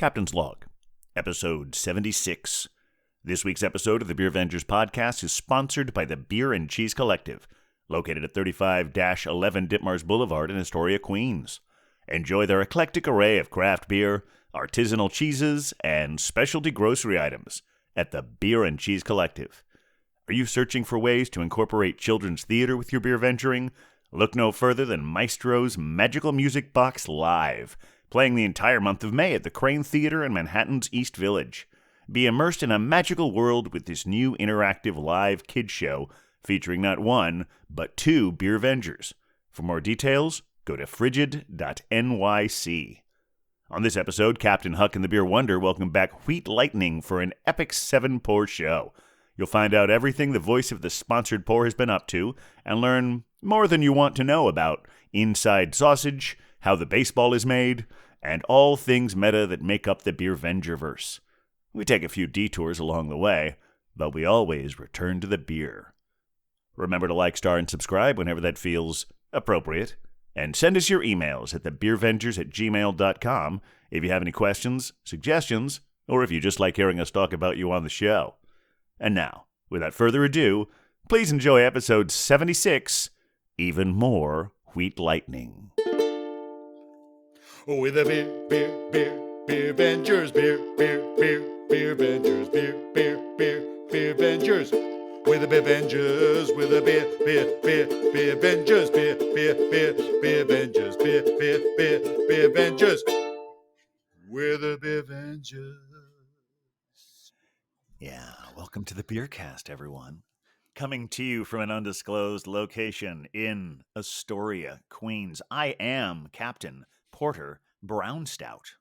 Captain's Log, episode 76. This week's episode of the Beer Vengers podcast is sponsored by the Beer and Cheese Collective, located at 35-11 Ditmars Boulevard in Astoria, Queens. Enjoy their eclectic array of craft beer, artisanal cheeses, and specialty grocery items at the Beer and Cheese Collective. Are you searching for ways to incorporate children's theater with your beer venturing? Look no further than Maestro's Magical Music Box Live, playing the entire month of May at the Crane Theater in Manhattan's East Village. Be immersed in a magical world with this new interactive live kids show featuring not one, but two Beer Vengers. For more details, go to frigid.nyc. On this episode, Captain Huck and the Beer Wonder welcome back Wheat Lightning for an epic 7-pour show. You'll find out everything the voice of the sponsored pour has been up to and learn more than you want to know about inside sausage, how the baseball is made, and all things meta that make up the Beer Vengerverse. We take a few detours along the way, but we always return to the beer. Remember to like, star, and subscribe whenever that feels appropriate. And send us your emails at thebeervengers@gmail.com if you have any questions, suggestions, or if you just like hearing us talk about you on the show. And now, without further ado, please enjoy episode 76, Even More Wheat Lightning. With a beer Vengers, beer Vengers, beer Vengers. With a beer Vengers, with a beer Vengers, beer Vengers, beer Vengers. With a beer Vengers. Yeah, welcome to the Beercast, everyone. Coming to you from an undisclosed location in Astoria, Queens. I am Captain Porter Brown Stout.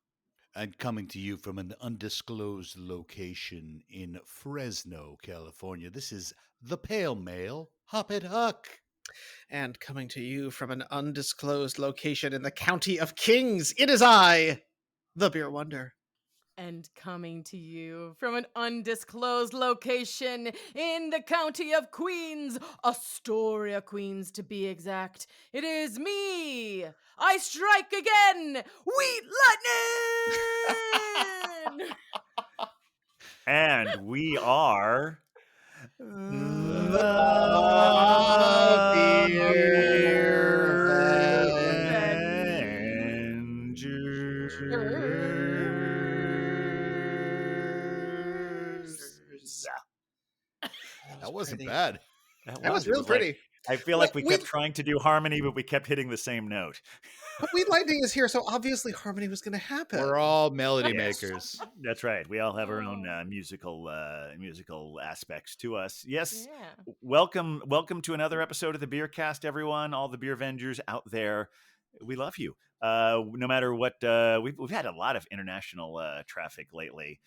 And coming to you from an undisclosed location in Fresno, California, this is the Pale Male, Hoppet Huck. And coming to you from an undisclosed location in the County of Kings, it is I, the Beer Wonder. And coming to you from an undisclosed location in the County of Queens, Astoria, Queens to be exact, it is me, I strike again, Wheat Lightning! And we are the That wasn't bad. That was real pretty. I feel like we kept trying to do harmony, but we kept hitting the same note. But Wheat Lightning is here, so obviously harmony was going to happen. We're all melody makers. That's right. We all have our own musical aspects to us. Yes. Yeah. Welcome to another episode of the Beercast, everyone. All the Beer Vengers out there. We love you. No matter what, we've had a lot of international traffic lately.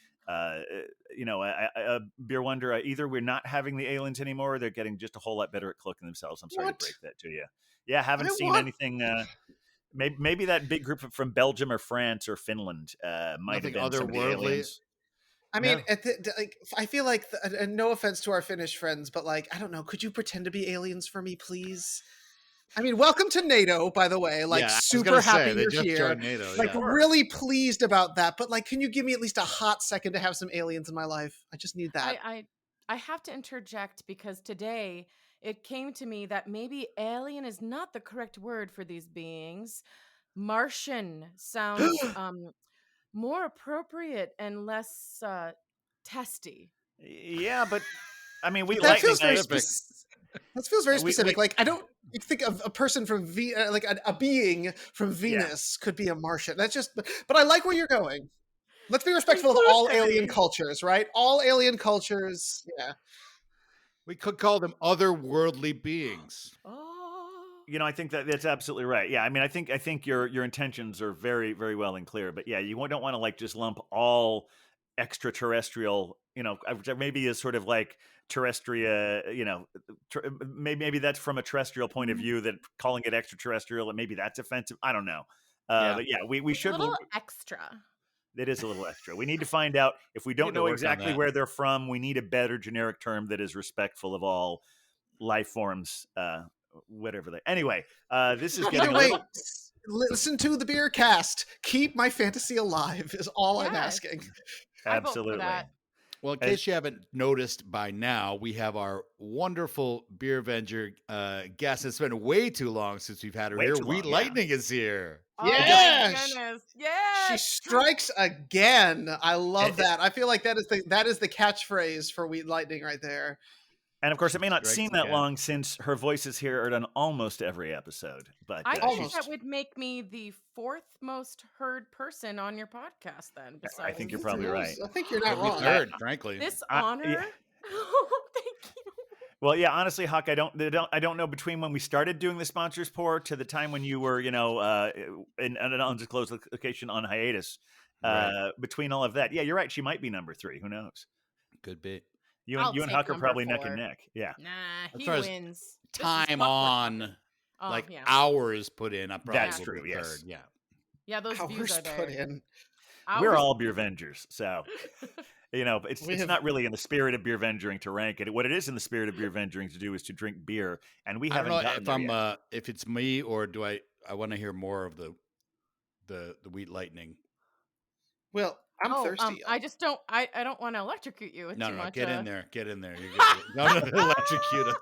Beer Wonder, either we're not having the aliens anymore, or they're getting just a whole lot better at cloaking themselves. I'm sorry to break that to you. Yeah, haven't seen anything. Maybe that big group from Belgium or France or Finland might have been some of the aliens. I mean, I feel like, and no offense to our Finnish friends, but I don't know. Could you pretend to be aliens for me, please? I mean, welcome to NATO, by the way. Super happy you're here. NATO, really pleased about that. But can you give me at least a hot second to have some aliens in my life? I just need that. I have to interject because today it came to me that maybe alien is not the correct word for these beings. Martian sounds more appropriate and less testy. Yeah, but I mean, that feels very specific. You think of a person from a being from Venus could be a Martian. That's just, but I like where you're going. Let's be respectful of all alien cultures, right? All alien cultures. Yeah. We could call them otherworldly beings. I think that's absolutely right. Yeah, I mean, I think your intentions are very, very well and clear. But yeah, you don't want to just lump all extraterrestrial, maybe is sort of like terrestria, maybe that's from a terrestrial point of view, that calling it extraterrestrial, and maybe that's offensive. I don't know. But yeah, we should. A little extra. It is a little extra. We need to find out, if we don't know exactly where they're from, we need a better generic term that is respectful of all life forms, whatever they. Anyway, this is getting listen to the beer cast. Keep my fantasy alive is all I'm asking. Absolutely. I vote for that. Well, in case you haven't noticed by now, we have our wonderful Beer Avenger guest. It's been way too long since we've had her here. Wheat Lightning is here. Oh my goodness. Yes. She strikes again. I love that. I feel like that is the catchphrase for Wheat Lightning right there. And of course, it may not seem that long since her voice is here on almost every episode. But I think that would make me the fourth most heard person on your podcast then. I think you're probably right. I think you're not wrong. Third, frankly. This honor. Yeah. Thank you. Well, yeah, honestly, Huck, I don't know between when we started doing the sponsors pour to the time when you were, in an undisclosed location on hiatus. Between all of that, yeah, you're right. She might be number 3. Who knows? Could be. You and Huck are probably 4. Neck and neck. Yeah. Nah, he wins. Time on, hours put in. That's true. Yes. Third. Yeah. Yeah, those views are there. Put in. We're all Beer Vengers, so it's not really in the spirit of Beer Vengering to rank it. What it is in the spirit of Beer Vengering to do is to drink beer, and we haven't. I don't know if it's me or do I want to hear more of the Wheat Lightning. Well, I'm thirsty. I just don't. I don't want to electrocute you with too much. Get in there. Get in there. No, electrocute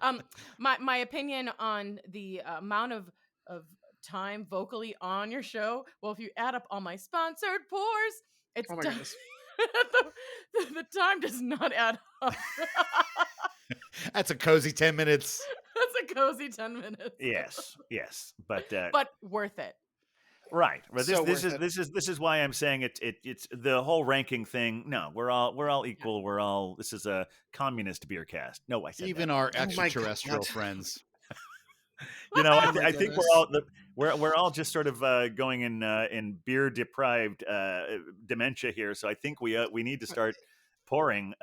us. My opinion on the amount of time vocally on your show. Well, if you add up all my sponsored pours, it's the time does not add up. That's a cozy 10 minutes. That's a cozy 10 minutes. Yes, but worth it. Right. But this is why I'm saying it's the whole ranking thing. No, we're all equal. Yeah. This is a communist beer cast. No, I said even that. Our extraterrestrial friends. I think we're all just sort of going in beer deprived dementia here. So I think we need to start pouring.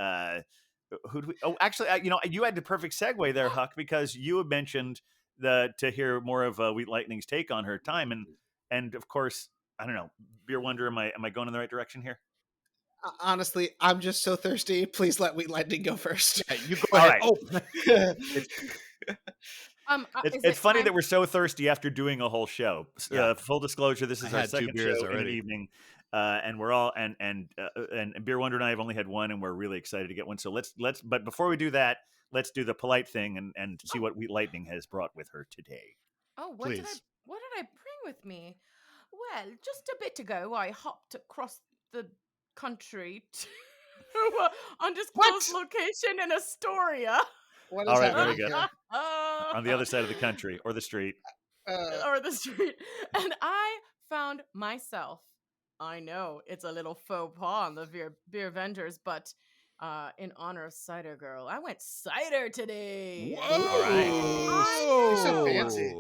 Who do we? Oh, actually, you had the perfect segue there, Huck, because you had mentioned to hear more of Wheat Lightning's take on her time and of course, I don't know, Beer Wonder. Am I going in the right direction here? Honestly, I'm just so thirsty. Please let Wheat Lightning go first. Yeah, you go ahead. Right. It's funny that we're so thirsty after doing a whole show. Full disclosure: this is our second show in the evening, and we're all and Beer Wonder and I have only had one, and we're really excited to get one. So let's. But before we do that, let's do the polite thing and see what Wheat Lightning has brought with her today. Oh, what did I bring with me? Well, just a bit ago, I hopped across the country to undisclosed location in Astoria. What is all right, very good. On the other side of the country or the street. Or the street. And I found myself, I know it's a little faux pas on the Beer Vengers, but in honor of Cider Girl, I went cider today. Whoa! All right. You're so fancy.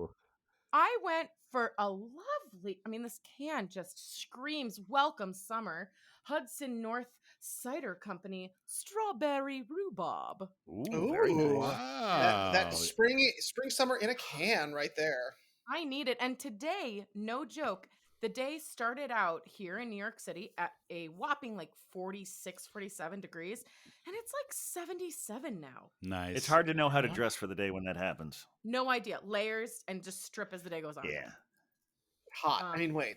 I went for a lovely, this can just screams welcome summer. Hudson North Cider Company Strawberry Rhubarb. Ooh, very nice. Wow. That spring summer in a can right there. I need it. And today, no joke, the day started out here in New York City at a whopping 46, 47 degrees. And it's 77 now. Nice. It's hard to know how to dress for the day when that happens. No idea. Layers and just strip as the day goes on. Yeah. Hot. Wait.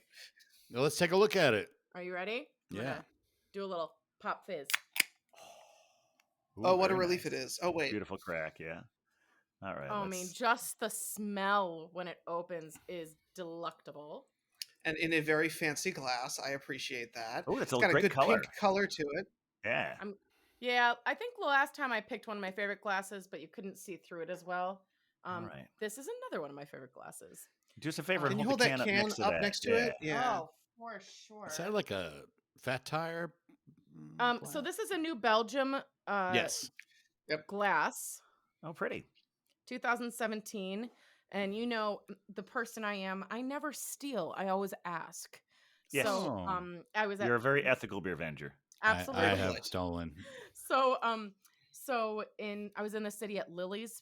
Well, let's take a look at it. Are you ready? Yeah. Do a little pop fizz. Ooh, what a relief it is. Oh, wait. Beautiful crack, yeah. All right. Just the smell when it opens is delectable. And in a very fancy glass. I appreciate that. Oh, it's got a good color. Pink color to it. Yeah. Yeah, I think the last time I picked one of my favorite glasses, but you couldn't see through it as well. All right. This is another one of my favorite glasses. Do us a favor. Can you hold that can up next to it? Yeah. Oh, for sure. Is that like a fat tire? So this is a New Belgium yes. glass. Oh, pretty. 2017. And the person I am, I never steal. I always ask. Yes. So You're a very ethical beer venger. Absolutely. I have stolen. So I was in the city at Lily's.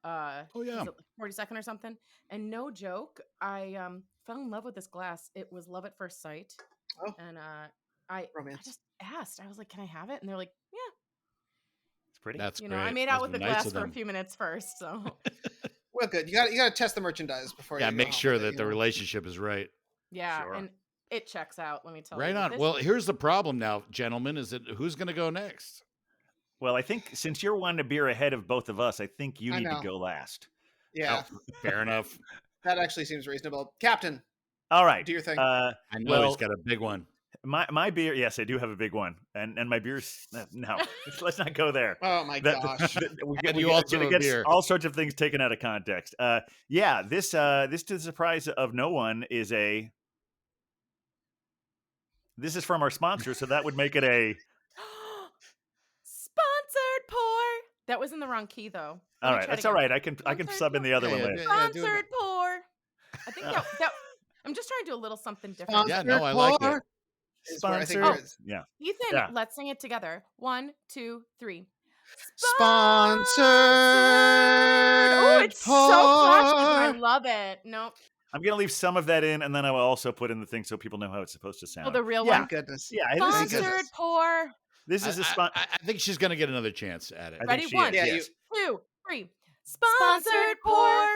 42nd or something. And no joke, I fell in love with this glass. It was love at first sight. Oh. And I just asked. I was like, "Can I have it?" And they're like, "Yeah." It's pretty. That's great. I made out with the glass for a few minutes first. So Well, good. You got to test the merchandise before. Yeah, make sure that the relationship is right. Yeah, and it checks out. Let me tell you. Right on. Well, here's the problem now, gentlemen. Is that who's going to go next? Well, I think since you're one beer ahead of both of us, I think you need to go last. Yeah, fair enough. That actually seems reasonable, Captain. All right, do your thing. I know he's got a big one. My beer, yes, I do have a big one, and my beer's no. Let's not go there. Oh my gosh, we also get all sorts of things taken out of context. Yeah, this to the surprise of no one is a. This is from our sponsor, so that would make it a sponsored pour. That was in the wrong key, though. All right, that's all right. I can sub in the other one later. Sponsored pour. I think that. I'm just trying to do a little something different. Yeah, no, I like it. Sponsored. Yeah. Ethan, let's sing it together. 1, 2, 3. Sponsored. Oh, it's so flashy. I love it. Nope. I'm gonna leave some of that in, and then I will also put in the thing so people know how it's supposed to sound. Oh, the real one. Thank goodness. Yeah. Sponsored pour. This is a I think she's gonna get another chance at it. Ready? 1, yes. 2, 3. Sponsored pour.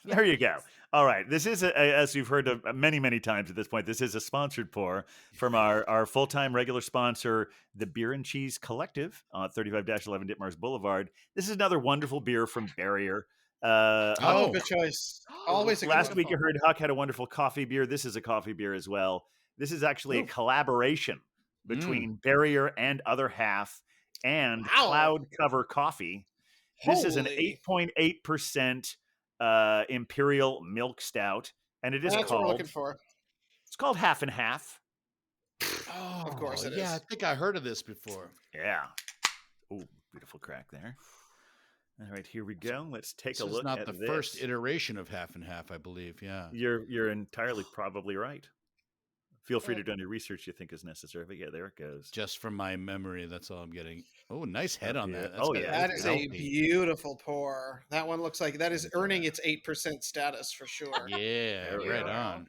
There you go. All right. This is, as you've heard many, many times at this point, this is a sponsored pour from our full-time regular sponsor, the Beer and Cheese Collective on 35-11 Ditmars Boulevard. This is another wonderful beer from Barrier. Good choice. Always a good Last week you heard Huck had a wonderful coffee beer. This is a coffee beer as well. This is actually a collaboration between Barrier and Other Half and Cloud Cover Coffee. This is an 8.8% Imperial Milk Stout, and it is That's what we're looking called. for. It's called Half and Half. Oh, of course it is. Yeah, I think I heard of this before. Yeah. Oh, beautiful crack there. All right, here we go. Let's take a look at this. This is not the first iteration of Half and Half, I believe. Yeah. You're entirely probably right. Feel free to do any research you think is necessary. But yeah, there it goes. Just from my memory, that's all I'm getting. Oh, nice head on that. That is a beautiful pour. That one looks like that is earning its 8% status for sure. Yeah, right on.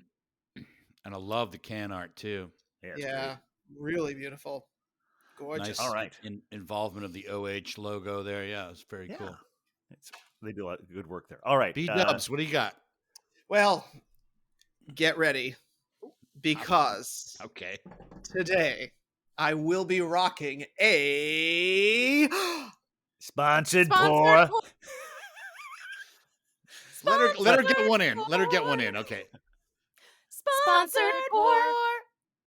And I love the can art too. Yeah, really beautiful. Gorgeous. Nice, all right. Involvement of the OH logo there. Yeah, it's very cool. They do a lot of good work there. All right. B-dubs, what do you got? Well, get ready. Because today I will be rocking a sponsored pour. Let her get one in. Let her get one in. Okay. Sponsored pour.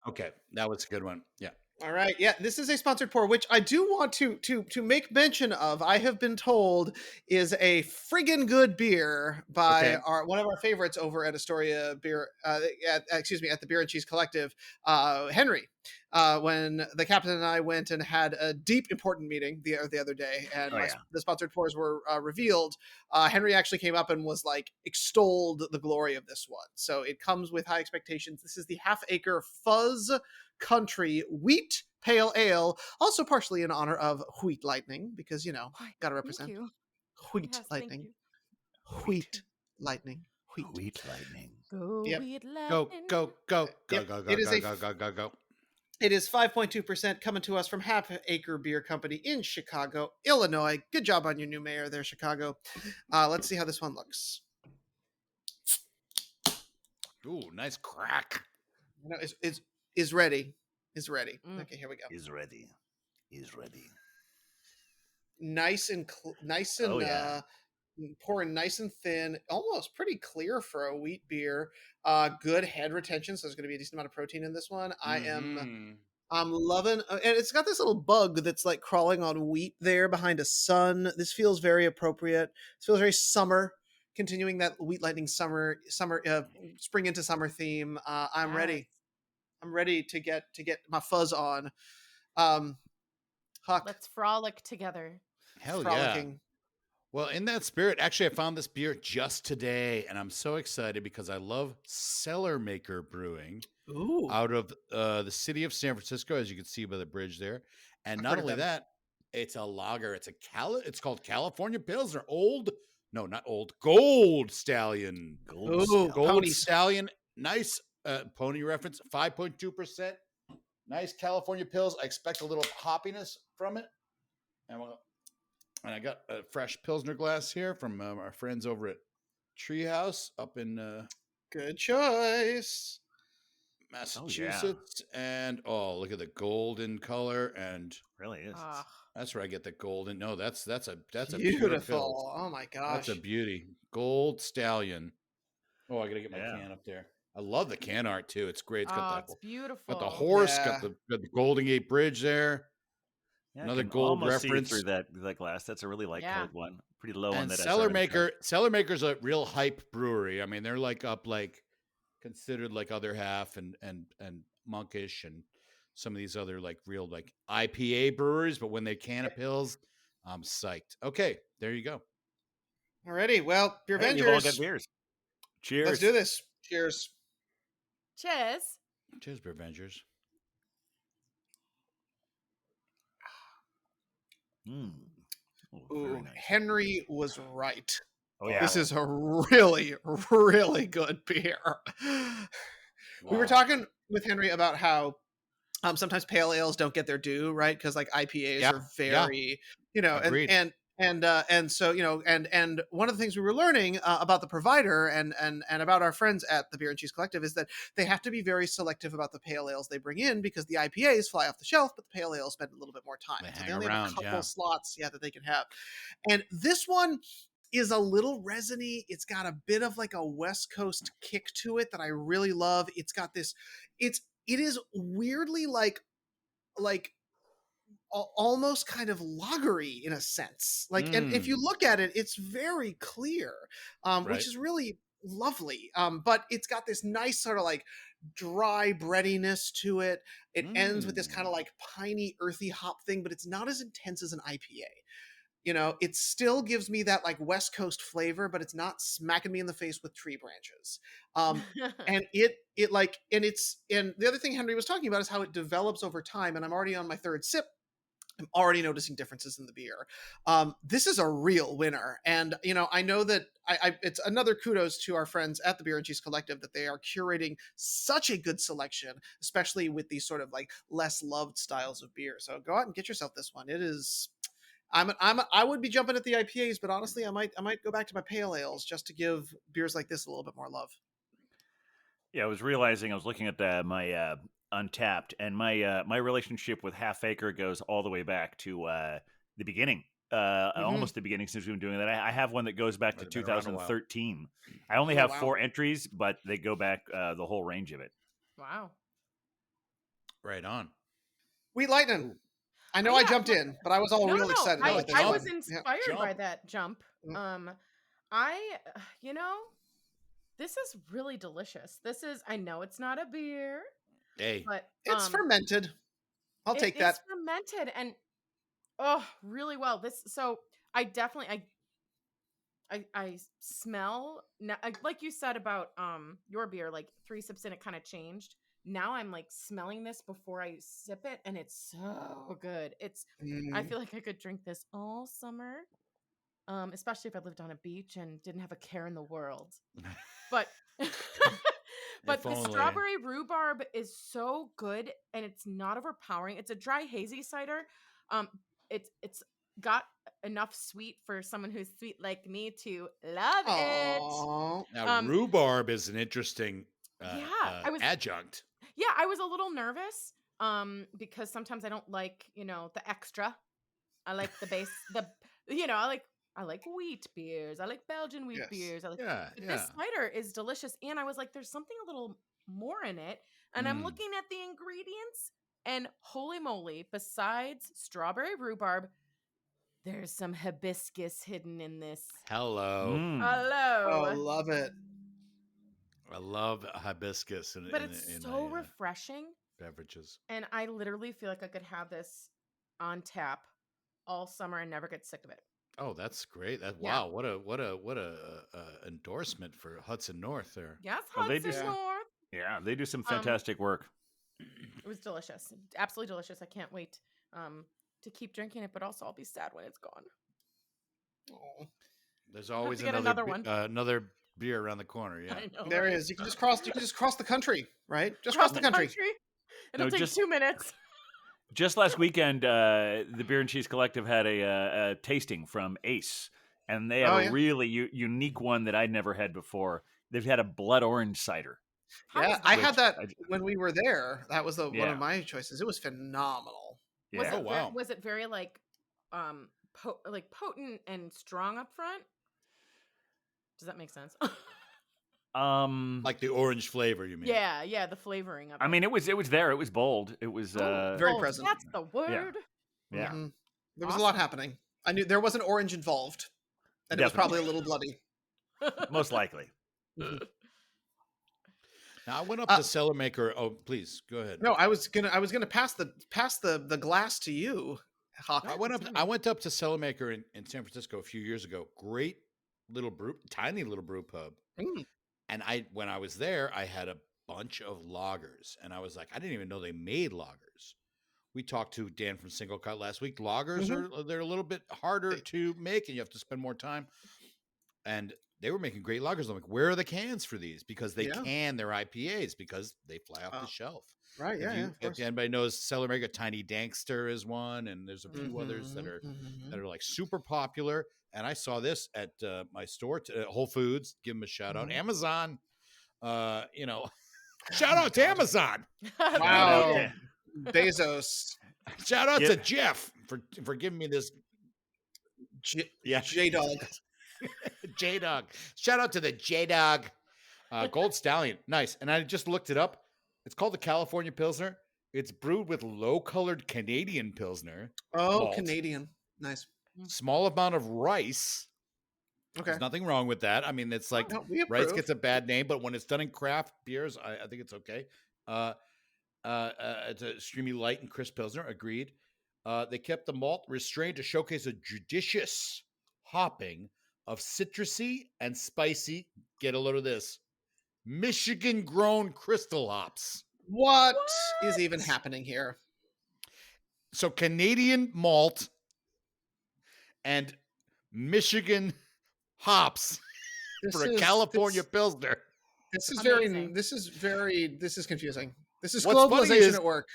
Okay, that was a good one. Yeah. All right. Yeah, this is a sponsored pour, which I do want to make mention of. I have been told is a friggin' good beer by one of our favorites over at Astoria Beer. At the Beer and Cheese Collective, Henry. When the captain and I went and had a deep, important meeting the other day, and the sponsored pours were revealed, Henry actually came up and was like extolled the glory of this one. So it comes with high expectations. This is the Half Acre Fuzz Country Wheat Pale Ale, also partially in honor of Wheat Lightning, because gotta represent Wheat Lightning. Wheat Lightning. Wheat Lightning. Go, yep. Wheat Lightning. Go. Go. It is 5.2% coming to us from Half Acre Beer Company in Chicago, Illinois. Good job on your new mayor there, Chicago. Let's see how this one looks. Ooh, nice crack. Is ready. Okay, here we go. Is ready. Nice and pouring nice and thin, almost pretty clear for a wheat beer. Good head retention, so there's going to be a decent amount of protein in this one. I'm loving, and it's got this little bug that's like crawling on wheat there behind a sun. This feels very appropriate. This feels very summer, continuing that Wheat Lightning summer, spring into summer theme. I'm ready. I'm ready to get my fuzz on. Huck, let's frolic together. Hell yeah. Well, in that spirit, actually, I found this beer just today, and I'm so excited because I love Cellar Maker Brewing out of the city of San Francisco, as you can see by the bridge there. And not only that, it's a lager. It's called California Pilsner. Gold Stallion. Gold Stallion. Nice pony reference. 5.2%. Nice California Pils. I expect a little hoppiness from it. And And I got a fresh Pilsner glass here from our friends over at Treehouse up in good choice, Massachusetts. And look at the golden color, and Really is. that's where I get the golden. No, that's a beautiful. Oh my gosh, that's a beauty. Gold Stallion. Oh, I gotta get my can up there. I love the can art too. It's great. It's got it's beautiful. Got the horse. Got the Golden Gate Bridge there. Yeah, another gold reference through that glass. That's a really light colored one. Pretty low on that. Cellar Maker's a real hype brewery. I mean, they're considered like Other Half and Monkish and some of these other real IPA breweries. But when they can of pills, I'm psyched. Okay, there you go. Alrighty, well, Beer Vengers. You've all got beers. Cheers. Let's do this. Cheers. Cheers. Cheers, Beer Vengers. Ooh, nice. Henry was right. Oh yeah, this is a really, really good beer. Wow. We were talking with Henry about how sometimes pale ales don't get their due, right? Because IPAs are very, and so and one of the things we were learning about the provider and about our friends at the Beer and Cheese Collective is that they have to be very selective about the pale ales they bring in, because the IPAs fly off the shelf, but the pale ales spend a little bit more time. They only have a couple slots that they can have. And this one is a little resiny. It's got a bit of a West Coast kick to it that I really love. It's got this, it is weirdly almost kind of lagery in a sense. And if you look at it, it's very clear, which is really lovely. But it's got this nice sort of dry breadiness to it. It ends with this kind of piney, earthy hop thing, but it's not as intense as an IPA. It still gives me that West Coast flavor, but it's not smacking me in the face with tree branches. And and the other thing Henry was talking about is how it develops over time. And I'm already on my third sip. I'm already noticing differences in the beer. This is a real winner. And, I know that it's another kudos to our friends at the Beer and Cheese Collective that they are curating such a good selection, especially with these sort of less loved styles of beer. So go out and get yourself this one. It is... I would be jumping at the IPAs, but honestly, I might go back to my pale ales just to give beers like this a little bit more love. Yeah, I was realizing I was looking at my Untapped, and my relationship with Half Acre goes all the way back to the beginning, almost the beginning since we've been doing that. I have one that goes back to 2013. I only have 4 entries, but they go back the whole range of it. Wow. Right on. Wheat Lightning. I know I jumped in, but I was all real excited. I was inspired by that jump. This is really delicious. I know it's not a beer. Hey. But it's fermented. I'll take that. It's fermented and really well. I definitely I smell, like you said about your beer, 3 sips in it kind of changed. Now I'm smelling this before I sip it, and it's so good. I feel like I could drink this all summer, especially if I lived on a beach and didn't have a care in the world. But but the strawberry rhubarb is so good, and it's not overpowering. It's a dry hazy cider. It's got enough sweet for someone who's sweet like me to love it. Now rhubarb is an interesting adjunct. Yeah, I was a little nervous because sometimes I don't like, the extra. I like the base, I like wheat beers. I like Belgian wheat beers. This cider is delicious, and I was like, there's something a little more in it. And I'm looking at the ingredients, and holy moly, besides strawberry rhubarb, there's some hibiscus hidden in this. Hello. Oh, love it. I love hibiscus. But it's so refreshing. Beverages. And I literally feel like I could have this on tap all summer and never get sick of it. Oh, that's great. Wow, what a endorsement for Hudson North there. Yes, Hudson North. Yeah, they do some fantastic work. It was delicious. Absolutely delicious. I can't wait to keep drinking it, but also I'll be sad when it's gone. Oh. There's always another one. Another beer around the corner. Yeah, I know, there is. You can just cross the country, right? Just cross the country. It'll take 2 minutes. Just last weekend, the Beer and Cheese Collective had a tasting from Ace, and they have a really unique one that I'd never had before. They've had a blood orange cider. I had that when we were there. That was one of my choices. It was phenomenal. Yeah. Was it very like potent and strong up front? Does that make sense? Like the orange flavor, you mean? Yeah, the flavoring of it. I mean, it was there. It was bold. It was very present. That's the word. Yeah. Mm-hmm. There was a lot happening. I knew there was an orange involved, and it was probably a little bloody. Most likely. Now I went up to Cellar Maker. Oh, please go ahead. No, I was gonna pass the glass to you, Hawk. I went up to Cellar Maker in San Francisco a few years ago. Great little tiny little brew pub. Mm. And when I was there, I had a bunch of lagers, and I was like, I didn't even know they made lagers. We talked to Dan from Single Cut last week. Lagers they're a little bit harder to make, and you have to spend more time. And they were making great lagers. I'm like, where are the cans for these? Because they can their IPAs because they fly off the shelf. Right? If anybody knows Cellar Maker, Tiny Dankster is one, and there's a few others that are like super popular. And I saw this at my store, Whole Foods. Give them a shout out. Amazon, shout out to Amazon. Wow, Bezos. Shout out to Jeff for giving me this. J-Dog. J-Dog. Shout out to the J-Dog. Gold Stallion. Nice. And I just looked it up. It's called the California Pilsner. It's brewed with low-colored Canadian Pilsner. Oh, malt. Canadian. Nice. Small amount of rice. Okay. There's nothing wrong with that. I mean, it's like rice gets a bad name, but when it's done in craft beers, I think it's okay. It's a extremely light and crisp Pilsner. Agreed. They kept the malt restrained to showcase a judicious hopping of citrusy and spicy. Get a load of this. Michigan-grown crystal hops. What is even happening here? So Canadian malt and Michigan hops for a California Pilsner. This is confusing. This is globalization at work.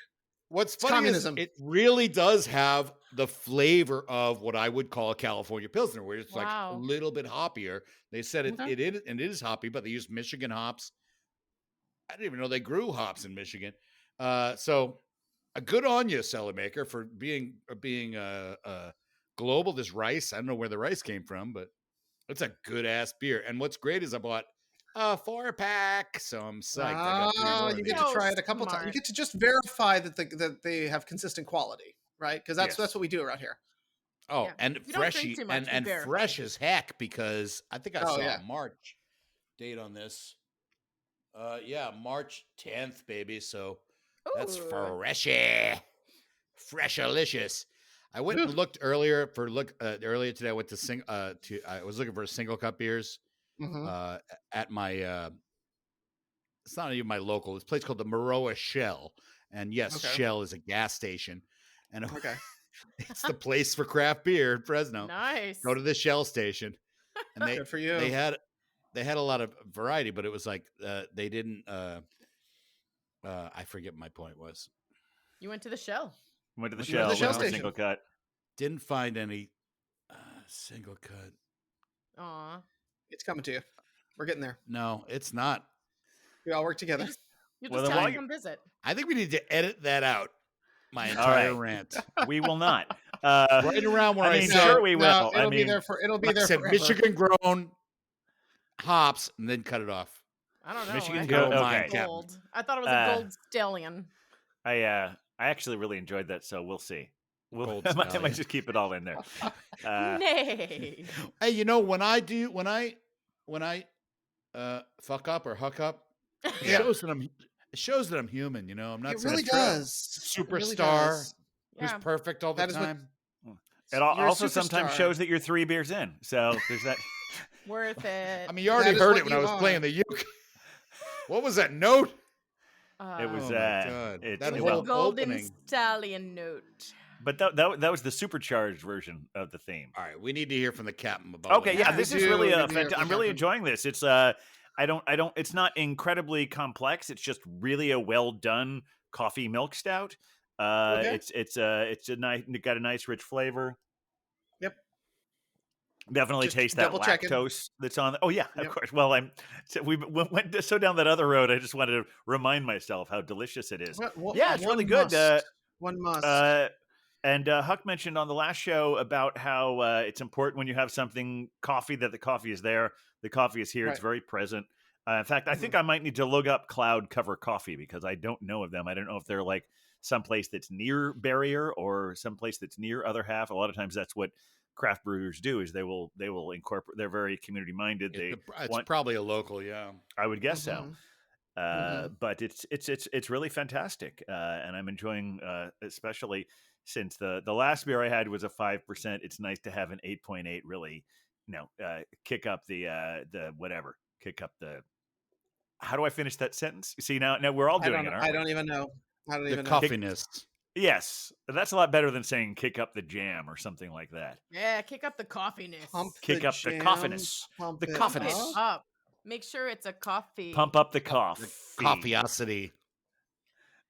What's funny is it really does have the flavor of what I would call a California Pilsner, where it's like a little bit hoppier. They said it is hoppy, but they use Michigan hops. I didn't even know they grew hops in Michigan. So a good on you, Cellar Maker, for being global. This rice, I don't know where the rice came from, but it's a good ass beer. And what's great is I bought a 4-pack, so I'm psyched. You get to try it a couple times. You get to just verify that they have consistent quality, right? Because that's what we do around here. Oh, and freshy and fresh as heck, because I think I saw a March date on this. March 10th, baby. So that's freshy, freshalicious. I went and looked earlier today. I went to I was looking for single cut beers. At my it's not even my local. This place called the Maroa Shell, and Shell is a gas station, and it's the place for craft beer in Fresno. Nice. Go to the Shell station, and good for you. They had a lot of variety, but it was like they didn't. I forget what my point was. You went to the Shell. Went to the Shell. Station. Single cut. Didn't find any single cut. Aw. It's coming to you. We're getting there. No, it's not. We all work together. You just tell me come visit. I think we need to edit that out. My entire rant. We will not. Right around where I said, sure we will. No, it'll be there forever. Michigan grown hops, and then cut it off. I don't know. Michigan gold. I thought it was a gold stallion. I actually really enjoyed that, so we'll see. I might just keep it all in there. Nay. Hey, when I fuck up or huck up, it shows that I'm human. I'm not. It really does. Superstar who's perfect all the time. It also sometimes shows that you're 3 beers in. So there's that. Worth it. I mean, you already heard it when I was playing the uke. What was that note? It was that whole golden stallion note. But that was the supercharged version of the theme. All right, we need to hear from the captain about. Okay, this is really I'm really enjoying this. It's it's not incredibly complex. It's just really a well done coffee milk stout. Okay. It's got a nice rich flavor. Yep. Definitely Just taste that double checking. lactose that's on. Oh yeah, of Yep. course. Well, we went so down that other road. I just wanted to remind myself how delicious it is. Yeah, it's really good. One must. And Huck mentioned on the last show about how it's important when you have something coffee that the coffee is there. The coffee is here. Right. It's very present. In fact, I think I might need to look up Cloud Cover Coffee because I don't know of them. I don't know if they're like someplace that's near Barrier or someplace that's near Other Half. A lot of times that's what craft brewers do is they will incorporate. They're very community minded. It's probably a local, yeah. I would guess so. Mhm. But it's really fantastic, and I'm enjoying, especially since the last beer I had was a 5%. It's nice to have an 8.8. Really, kick up the whatever. Kick up the. How do I finish that sentence? See now we're all doing it. Aren't I we? don't even know. I don't The even know. coffiness. Yes, that's a lot better than saying kick up the jam or something like that. Yeah, kick up the coffiness. Kick up the coffiness. The coffiness. Up. Make sure it's a coffee. Pump up the coffee. The coffeeosity.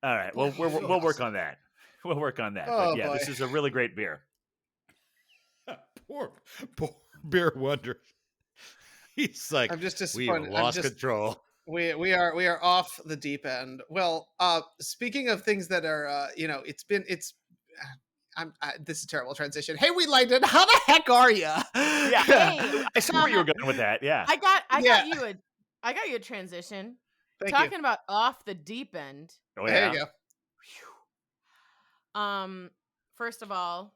All right. Well, we'll work on that. We'll work on that. Oh, but yeah, boy. this is a really great beer. poor beer wonder. He's like, I'm just we disappointed. lost control. We are off the deep end. Well, speaking of things that are, this is a terrible transition. Hey, we liked it. How the heck are you? Yeah, Hey, I saw where you were going with that. Yeah, I got you a transition. Thank Talking you. about off the deep end. oh There yeah. you go. First of all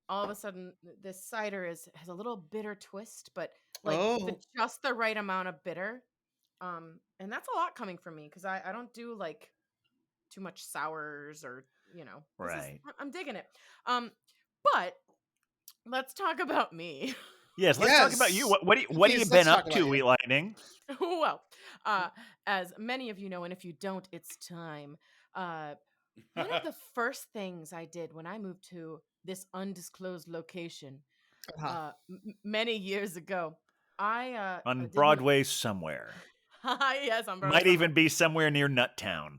of a sudden this cider has a little bitter twist, but like just the right amount of bitter. And that's a lot coming from me because I don't do like too much sours or Right. I'm digging it. But let's talk about me. Yes, let's talk about you. What have you been up to, Wheat Lightning? Well, as many of you know, and if you don't, it's time. One of the first things I did when I moved to this undisclosed location many years ago, I on Broadway somewhere. Yes, on Broadway. Might even be somewhere near Nuttown.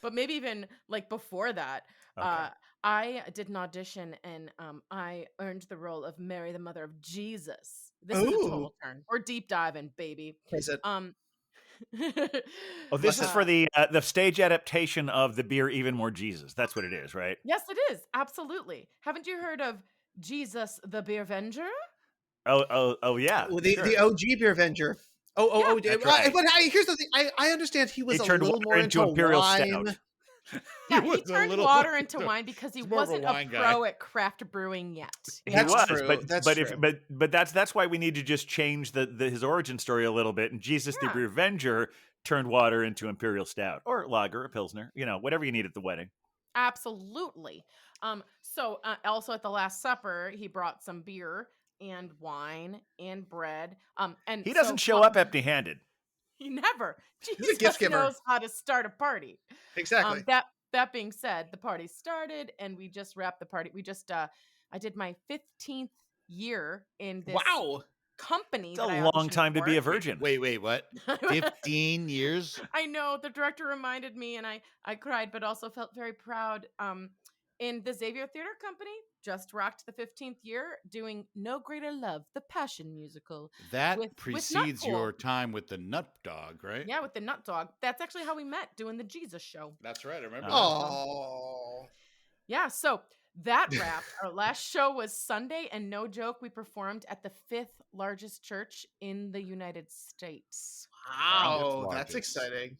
But maybe even like before that. Okay. I did an audition and I earned the role of Mary, the mother of Jesus. This is a total turn. Or deep diving, baby. Is it? This is for the stage adaptation of the beer Even More Jesus. That's what it is, right? Yes, it is. Absolutely. Haven't you heard of Jesus the Beer Venger? Oh yeah. The OG Beer Venger. Oh, that's right. But here's the thing. I understand he was He turned a little water more into into Imperial wine. Stout. Yeah, he turned water into wine because he more of a wasn't wine a guy. pro at craft brewing yet. That's was, true. but that's why we need to just change his origin story a little bit. And Jesus the Beer Venger turned water into Imperial Stout or lager, or Pilsner, whatever you need at the wedding. Absolutely. So also at the Last Supper, he brought some beer and wine and bread. And he doesn't show up empty-handed. He never. He's a gift giver. Knows how to start a party. Exactly. That being said, the party started and we just wrapped the party. We just I did my 15th year in this company. It's a long time to be a virgin. Wait, what? 15 years? I know. The director reminded me and I cried, but also felt very proud. In the Xavier Theater Company, just rocked the 15th year doing No Greater Love, the Passion musical. That precedes your time with the Nut Dog, right? Yeah, with the Nut Dog. That's actually how we met, doing the Jesus show. That's right, I remember. Oh. Yeah, so that wrapped. Our last show was Sunday, and no joke, we performed at the 5th largest church in the United States. Wow, that's exciting.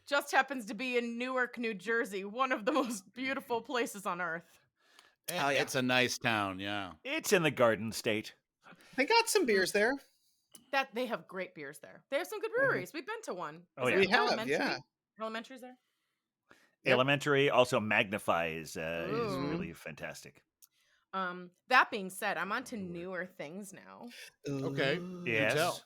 Just happens to be in Newark, New Jersey, one of the most beautiful places on earth. It's a nice town, yeah. It's in the Garden State. They got some beers there. That they have great beers there. They have some good breweries. We've been to one. We have, yeah. Elementary's there. Elementary, also Magnify is really fantastic. That being said, I'm on to newer things now. Okay. Yes.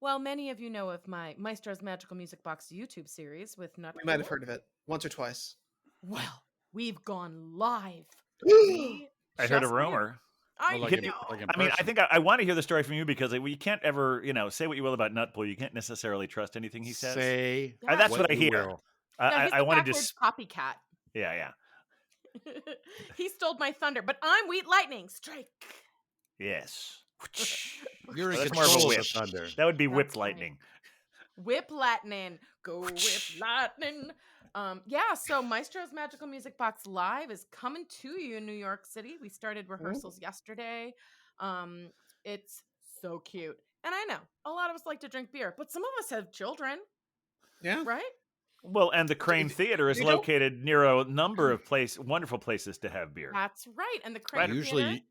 Well, many of you know of my Maestro's Magical Music Box YouTube series with Nut. We might have heard of it once or twice. Well, we've gone live. I heard a rumor. I know. I mean, I think I want to hear the story from you because you can't ever, say what you will about Nutpool. You can't necessarily trust anything he says. Say that's what I hear. No, he's I wanted to copycat. Yeah. He stole my thunder, but I'm Wheat Lightning. Strike. Yes. You're in That's more of a control of whip. the thunder. That would be That's whipped right. lightning. Whip Lightning. Go Whip Lightning. So Maestro's Magical Music Box Live is coming to you in New York City. We started rehearsals yesterday. It's so cute. And I know a lot of us like to drink beer, but some of us have children. Yeah. Right? Well, and the Crane Theater is you don't- located near a number of wonderful places to have beer. That's right. And the Crane Theater Usually,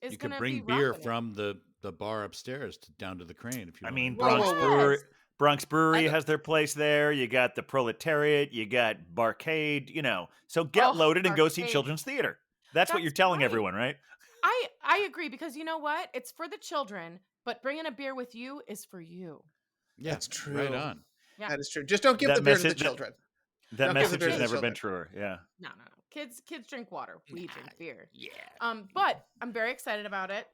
is you can gonna bring be beer rocking it. from the bar upstairs down to the Crane if you I want. mean, Whoa, Bronx whoa, whoa. Brewery. Yes. Bronx Brewery I- has their place there. You got the Proletariat. You got Barcade. So get loaded and go see Barcade. children's theater. That's what That's you're telling right. everyone, right? I agree because you know what? It's for the children, but bringing a beer with you is for you. Yeah, That's true. Right on. Yeah. That is true. Just don't give That the beer to the message- children. That Don't give the message beer has to the never been children. truer. Yeah. No. Kids drink water. We drink beer. Yeah. But I'm very excited about it.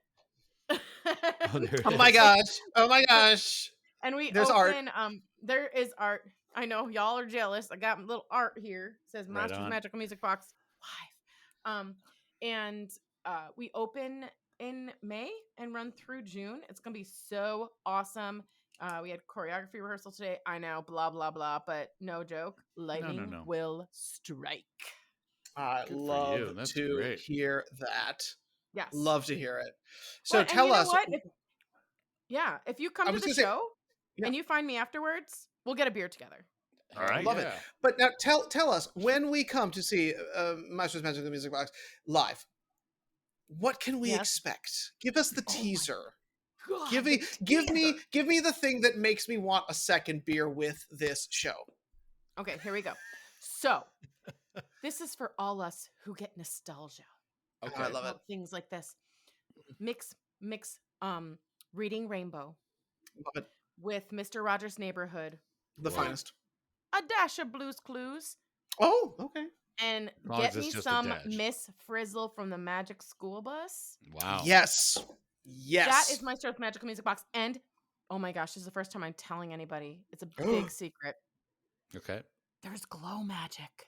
Oh my gosh. Oh my gosh. And we There's open, art. There is art. I know y'all are jealous. I got a little art here. It says Right Master's on. Magical Music Box Live. And we open in May and run through June. It's gonna be so awesome. We had choreography rehearsal today. I know, blah blah blah, but no joke. Lightning no. will strike. I Good for love you. That's to great. hear that. Yes. Love to hear it. So Well, and tell you know us. what? If you come I to was the gonna say- show Yeah. and you find me afterwards, we'll get a beer together. All right. Love it. But now tell us, when we come to see Master's Magical Music Box live, what can we Yes. expect? Give us the Oh my teaser. God, Give me the thing that makes me want a second beer with this show. Okay, here we go. So, this is for all us who get nostalgia. Okay. I love it. about things like this. Mix Reading Rainbow Love it. with Mr. Rogers' Neighborhood, The Wow. finest. a dash of Blue's Clues, Oh, okay. and long get as it's me just a some dash. Miss Frizzle from the Magic School Bus. Wow. Yes. Yes. That is my Master's Magical Music Box. And oh my gosh, this is the first time I'm telling anybody. It's a big secret. Okay. There's glow magic.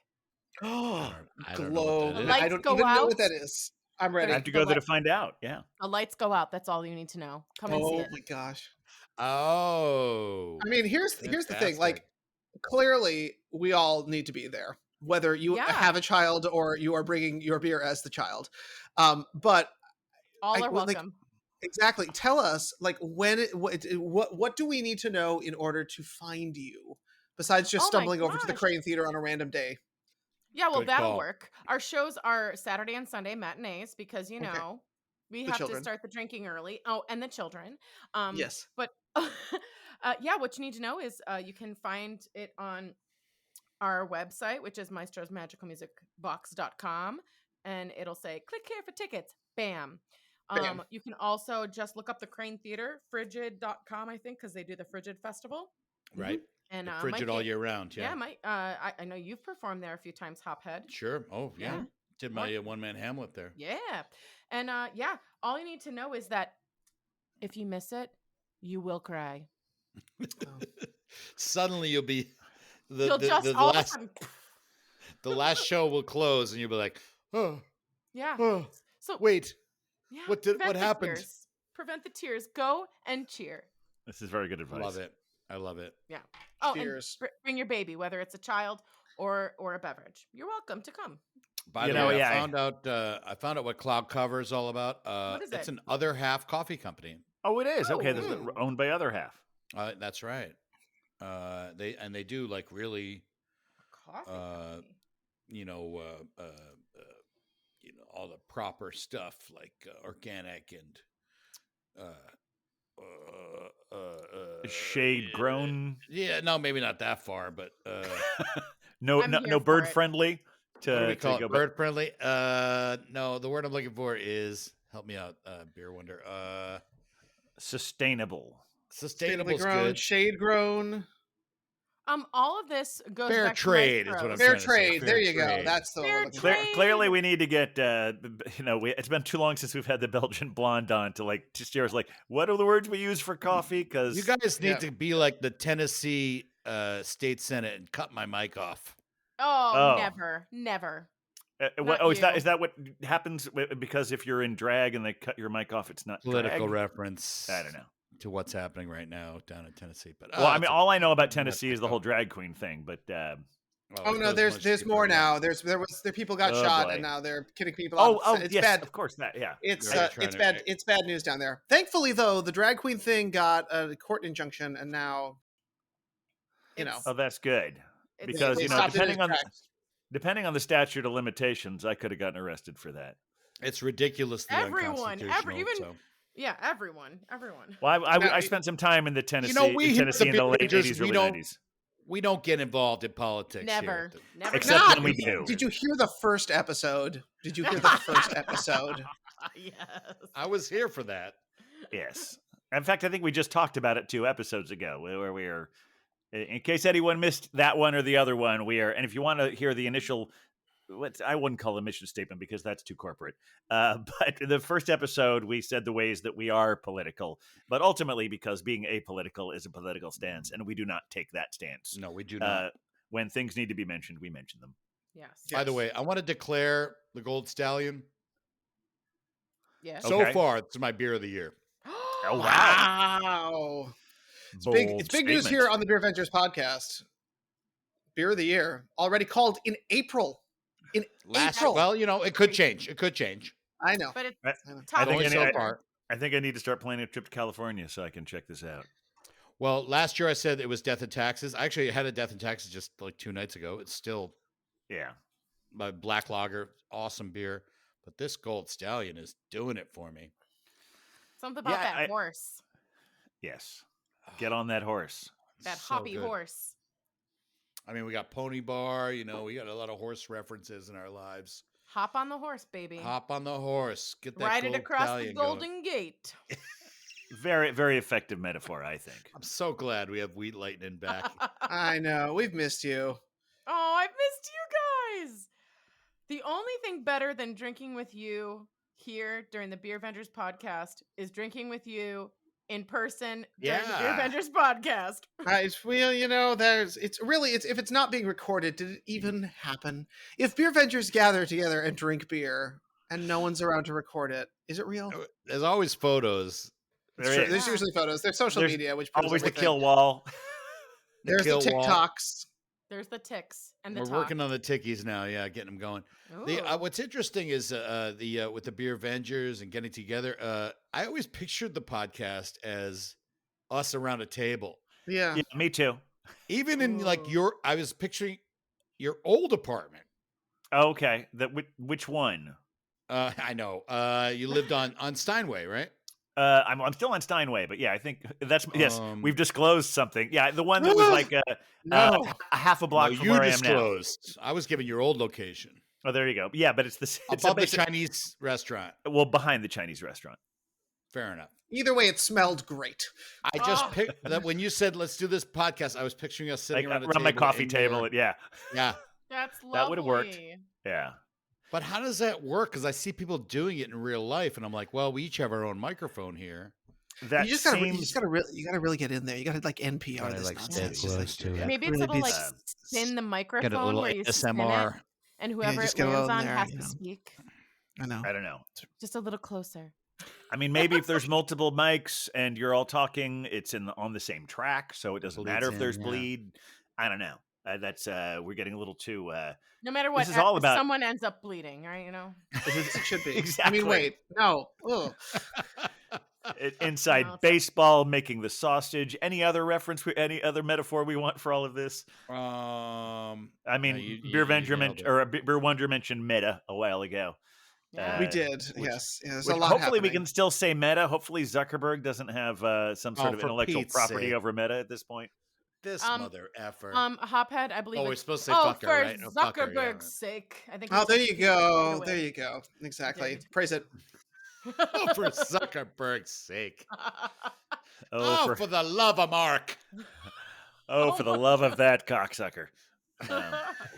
Oh, I don't know glow. what that is. I Lights don't go even know out. what that is. I'm ready. I have to go there to find out. Yeah. The lights go out. That's all you need to know. Come and see Oh it. my gosh. Oh. I mean, here's the thing. Fantastic. Like, clearly, we all need to be there, whether you Yeah. have a child or you are bringing your beer as the child. But All I- are like, welcome. exactly, tell us, like, what do we need to know in order to find you, besides just Oh my stumbling over to the gosh. Crane Theater on a random day? Yeah, well, Good that'll call. work. Our shows are Saturday and Sunday matinees because, Okay. we The have children. to start the drinking early. Oh, and the children. Yes. But yeah, what you need to know is you can find it on our website, which is maestrosmagicalmusicbox.com. And it'll say, click here for tickets. Bam. Bam. You can also just look up the Crane Theater, frigid.com, I think, because they do the Frigid Festival. Right. And Frigid all year round. Yeah. Mike, I know you've performed there a few times, Hophead. Sure. Oh, yeah. Yeah. Did my one-man Hamlet there. Yeah. And all you need to know is that if you miss it, you will cry. Suddenly you'll be You'll just all of a sudden, the last show will close and you'll be like, oh, yeah. oh, So wait. yeah, what prevent the happened? tears. Prevent the tears. Go and cheer. This is very good advice. Love it. I love it. Oh, Cheers. and bring your baby, whether it's a child or a beverage. You're welcome to come. By You the know, way, yeah, I found out what Cloud Cover is all about. What is It's it? an other half coffee company. Oh, it is. Okay. Oh. This is owned by Other Half. That's right. They do like really, Coffee. company. all the proper stuff like organic and Shade grown. Yeah, no, maybe not that far, but No, I'm no, here no for bird it. friendly. what do we call go it? back- Bird friendly? No, the word I'm looking for is help me out, Beer Wonder. Sustainable. Sustainable is grown, good. shade grown, All of this goes Fair back trade to is what I'm fair trying to say. trade. Fair There you go. trade. That's the Fair one. I'm looking trade. for. Clearly, we need to get. It's been too long since we've had the Belgian blonde on to steer us. Like, what are the words we use for coffee? Because You guys need Yeah. to be like the Tennessee State Senate and cut my mic off. Oh, Oh. never. Is that what happens? Because if you're in drag and they cut your mic off, it's not political drag? reference. I don't know to what's happening right now down in Tennessee. But well, I mean, all I know about Tennessee is the whole drag queen thing. But no, there's more now. There people got shot, and now they're kidding people out. It's yes, bad. Of course, that it's bad. It's bad news down there. Thankfully, though, the drag queen thing got a court injunction, and now Oh, that's good because depending on the statute of limitations, I could have gotten arrested for that. It's ridiculously everyone. Well, I spent some time in the Tennessee in the late 80s, early 90s. We don't get involved in politics. Never. Except when we do. Did you hear the first episode? Yes. I was here for that. Yes. In fact, I think we just talked about it 2 episodes ago, where we are. In case anyone missed that one or the other one, we are. And if you want to hear the initial, I wouldn't call it a mission statement because that's too corporate. But the first episode, we said the ways that we are political, but ultimately because being apolitical is a political stance, and we do not take that stance. No, we do not. When things need to be mentioned, we mention them. Yes. By the way, I want to declare the Gold Stallion. Yes. So far, it's my beer of the year. Oh, wow. It's big news here on the Beer Vengers podcast. Beer of the year already called in April. April. Well, it could change. I know. But I think I need to start planning a trip to California so I can check this out. Well, last year I said it was Death and Taxes. I actually had a Death and Taxes just like 2 nights ago. It's still my black lager, awesome beer. But this Gold Stallion is doing it for me. Something about that horse. Yes. Get on that horse. That hoppy horse. I mean, we got Pony Bar, we got a lot of horse references in our lives. Hop on the horse, baby. Hop on the horse. Get that Ride it across the Golden Gate. Very, very effective metaphor, I think. I'm so glad we have Wheat Lightning back. I know. We've missed you. Oh, I've missed you guys. The only thing better than drinking with you here during the Beer Vengers podcast is drinking with you in person during the Beer Vengers podcast. If it's not being recorded, did it even happen? If Beer Vengers gather together and drink beer and no one's around to record it, is it real? There's always photos. There's usually photos. There's social media, which always the kill wall. There's the TikToks. There's the ticks and the We're working on the tickies now. Yeah, getting them going. What's interesting is with the Beer Vengers and getting together. I always pictured the podcast as us around a table. Yeah, me too. Even in I was picturing your old apartment. Okay, which one? I know. You lived on Steinway, right? I'm still on Steinway, but yeah, I think that's yes. We've disclosed something. Yeah, the one that was like a half a block from where I am now. I was given your old location. Oh, there you go. Yeah, but it's above the Chinese restaurant. Well, behind the Chinese restaurant. Fair enough. Either way, it smelled great. I just picked that when you said let's do this podcast. I was picturing us sitting around my coffee table. Yeah. That's lovely. That would have worked. Yeah. But how does that work? Because I see people doing it in real life, and I'm like, well, we each have our own microphone here. You gotta really get in there. You gotta like NPR this nonsense. Maybe it's a little spin the microphone, get a little where you ASMR, and whoever it lands on has to speak. I know. I don't know. Just a little closer. I mean, maybe if there's multiple mics and you're all talking, it's on the same track, so it doesn't matter if there's bleed. I don't know. That's we're getting a little too. No matter what, this is all about, someone ends up bleeding, right? It should be. Exactly. I mean, wait, no. Inside baseball, making the sausage. Any other reference? Any other metaphor we want for all of this? I mean, Beer Wonder mentioned meta a while ago. Yeah. We did, yes. There's a lot hopefully happening. We can still say meta. Hopefully Zuckerberg doesn't have some sort of intellectual property over meta at this point. This mother effer. Hophead, I believe. Oh, we're supposed to say fucker, right? For Zuckerberg's sake. I think. Oh, there you go. There you go. Exactly. Praise it. For Zuckerberg's sake. For the love of Mark. For the love of that cocksucker.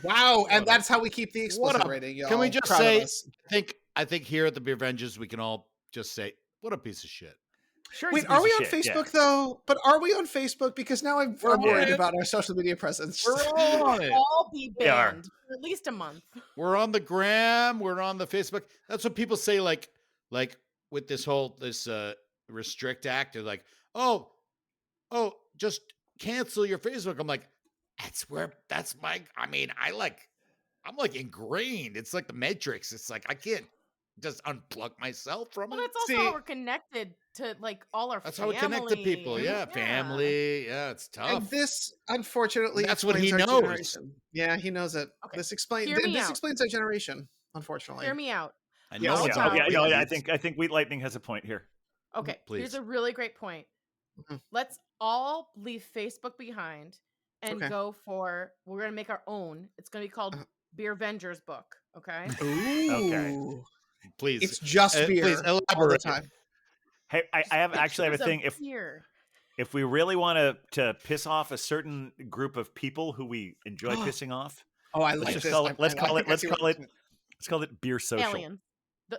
Wow, and that's how we keep the explicit rating, y'all. Can we just say, I think here at the Beer Vengers, we can all just say, what a piece of shit. Sure. Wait, are we on Facebook though? But are we on Facebook? Because now I'm worried about our social media presence. We're all on it. All be banned for at least a month. We're on the gram. We're on the Facebook. That's what people say. Like with this Restrict Act. They're like, oh, just cancel your Facebook. I'm like, I'm like ingrained. It's like the Matrix. It's like I can't just unplug myself from it. That's also how we're connected to like all our. That's how we connect to people. Yeah, family. Yeah, it's tough. And this, unfortunately, that's what he knows. Generation. Yeah, he knows it. Okay. This explains our generation. Unfortunately, hear me out. I know. I think Wheat Lightning has a point here. Okay, here's a really great point. Mm-hmm. Let's all leave Facebook behind and go for. We're gonna make our own. It's gonna be called Beer Vengers Book. Okay. Ooh. Okay. Please, it's just beer. Please elaborate. All the time. Hey, I have a thing. If we really want to piss off a certain group of people who we enjoy pissing off, I like this. Let's call it Beer Social. Aliens.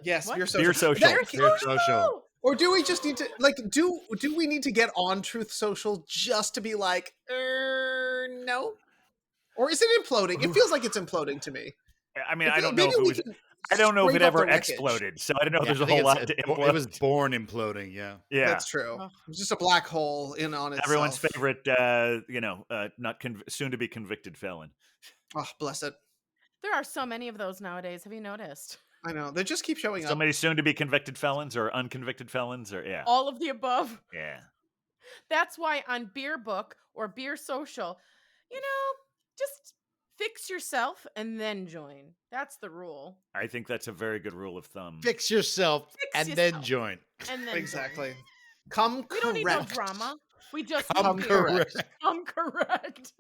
Yes, Beer Beer Social. Beer Social. Or do we just need to do we need to get on Truth Social just to be like, no? Or is it imploding? It feels like it's imploding to me. I mean, I don't know if it was. I don't know if it ever exploded, so I don't know if there's a whole lot to implode. It was born imploding, yeah. That's true. It was just a black hole in on itself. Everyone's favorite, soon to be convicted felon. Oh, bless it. There are so many of those nowadays. Have you noticed? I know. They just keep showing up. So many soon to be convicted felons or unconvicted felons or all of the above. Yeah. That's why on Beer Book or Beer Social, just fix yourself and then join. That's the rule. I think that's a very good rule of thumb. Fix yourself and then join. And then exactly. Join. Come correct. We don't need no drama. We just come correct. Come correct.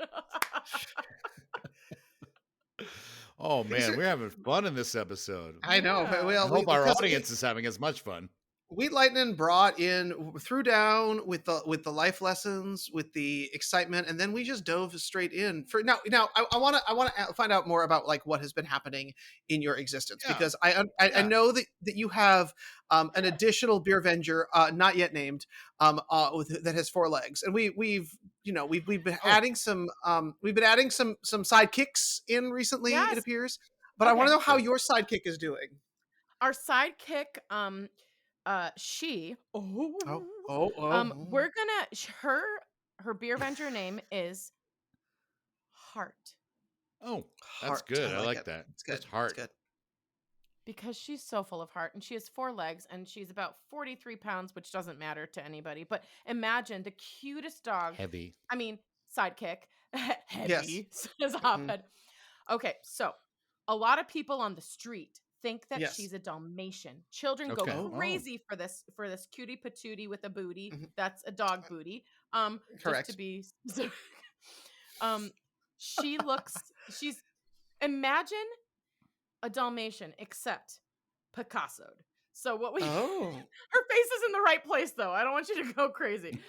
Oh man, we're having fun in this episode. I know. I hope our audience is having as much fun. Wheat Lightning threw down with the life lessons, with the excitement, and then we just dove straight in. For now, I want to find out more about like what has been happening in your existence, because I know that you have an additional Beer Venger, not yet named, that has 4 legs, and we've been adding some sidekicks in recently. Yes. It appears, but I want to know how your sidekick is doing. Our sidekick, we're gonna her Beer Venger name is Heart. Oh, that's good. I like that. It's good. That's Heart. It's good. Because she's so full of heart, and she has 4 legs, and she's about 43 pounds, which doesn't matter to anybody. But imagine the cutest dog. Heavy. I mean, sidekick. Heavy, yes. says Hopphead. Okay, so a lot of people on the street think that she's a Dalmatian. Children go crazy for this cutie patootie with a booty. Mm-hmm. That's a dog booty. Correct. Just to be specific. She's imagine a Dalmatian except Picasso'd. So what we her face is in the right place though. I don't want you to go crazy.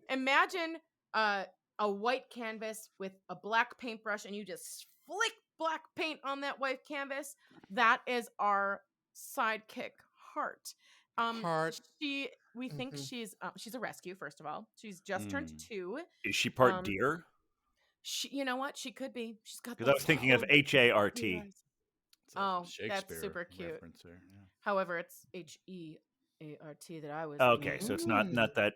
Imagine a white canvas with a black paintbrush, and you just flick black paint on that white canvas. That is our sidekick, Heart. Heart. We think she's a rescue. First of all, she's just turned 2. Is she part deer? You know what? She could be. She's got. Because I was thinking of HART. Oh, that's super cute. There, yeah. However, it's HEART that I was. Okay, so it's not that.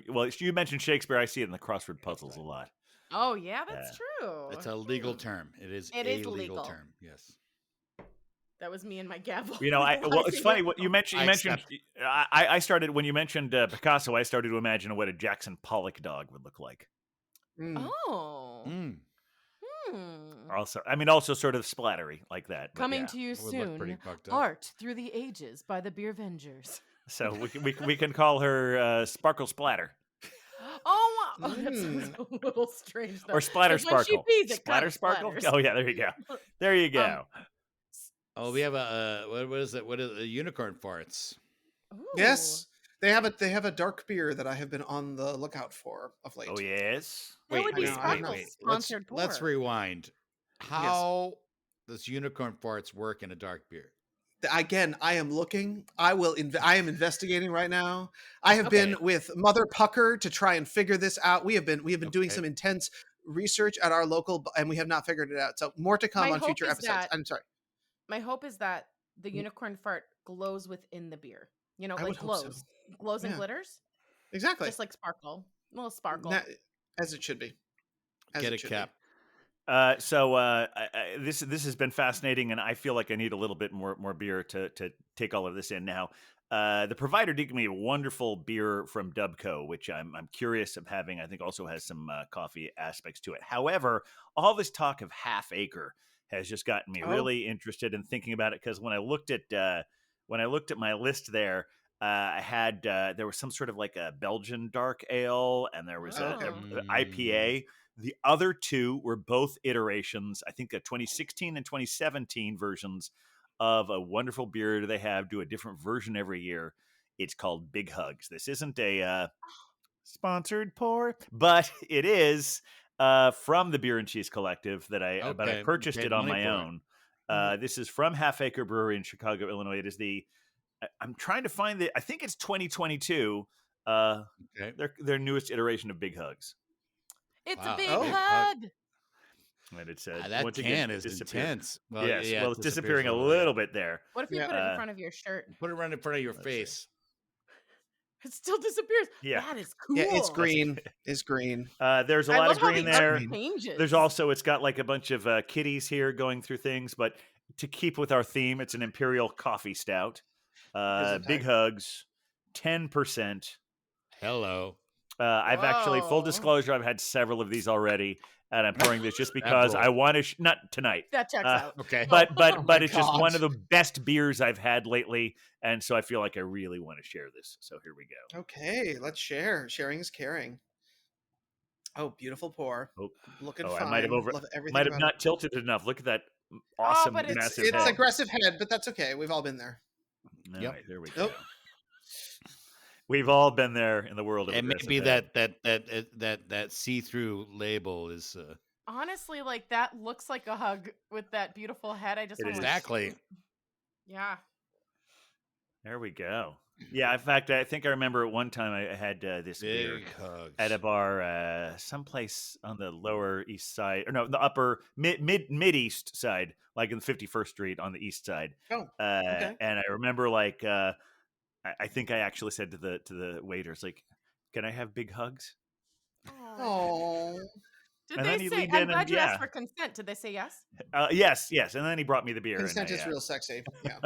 Well, you mentioned Shakespeare. I see it in the crossword puzzles a lot. Oh yeah, that's true. It's a legal term. It is a legal term. Yes. That was me and my gavel. It's funny what you mentioned. I started when you mentioned Picasso. I started to imagine what a Jackson Pollock dog would look like. Oh. Also sort of splattery like that. Coming to you soon. Art Through the Ages by the Beer Vengers. So we can call her Sparkle Splatter. That's a little strange though. Or Splatter Sparkle. Splatter Sparkle. Oh yeah, there you go. There you go. We have a what is it? What is the unicorn farts? Ooh. Yes. They have a dark beer that I have been on the lookout for of late. Oh yes. Wait. Let's rewind. How does unicorn farts work in a dark beer? Again, I am looking. I am investigating right now. I have been with Mother Pucker to try and figure this out. We have been doing some intense research at our local, and we have not figured it out. So more to come on future episodes. I'm sorry. My hope is that the unicorn fart glows within the beer. You know, I like glows, glows and glitters. Exactly, just like sparkle, a little sparkle, as it should be. Get it, Cap. This has been fascinating, and I feel like I need a little bit more beer to take all of this in. Now, the provider did give me a wonderful beer from Dubco, which I'm curious of having. I think also has some coffee aspects to it. However, all this talk of Half Acre has just gotten me really interested in thinking about it, because when I looked at my list there, I had there was some sort of like a Belgian dark ale, and there was an IPA. The other two were both iterations, I think, 2016 and 2017 versions of a wonderful beer they have. Do a different version every year. It's called Big Hugs. This isn't a sponsored pour, but it is from the Beer and Cheese Collective that I purchased it on my own. This is from Half Acre Brewery in Chicago, Illinois. It is I'm trying to find I think it's 2022. Their newest iteration of Big Hugs. It's a big hug. And it said that can is intense. Well, yes, it's disappearing a little bit there. What if you put it in front of your shirt? Put it right in front of your face. It still disappears. Yeah, that is cool. Yeah, it's green. It's green. There's a lot of green there. Changes. There's also, it's got like a bunch of kitties here going through things, but to keep with our theme, it's an Imperial Coffee Stout. Big Hugs, 10%. Hello. I've actually, full disclosure, I've had several of these already, and I'm pouring this just because I want to. Not tonight. That checks out. Okay. But it's just one of the best beers I've had lately, and so I feel like I really want to share this. So here we go. Okay, let's share. Sharing is caring. Oh, beautiful pour. Looking fine. I might have not tilted enough. Look at that awesome massive head. It's aggressive head, but that's okay. We've all been there. All right, there we go. We've all been there in the world of aggressive head. that see-through label is honestly, like, that looks like a hug with that beautiful head. I just exactly. Yeah. There we go. Yeah, in fact, I think I remember at one time I had this beer at a bar someplace on the lower east side, or no, the upper mid east side, like in 51st Street on the east side. Oh, okay. And I remember, like, I think I actually said to the waiters, like, "Can I have Big Hugs?" Oh. Did they say? I'm glad you asked for consent. Did they say yes? Yes. And then he brought me the beer. Consent is real sexy. Yeah.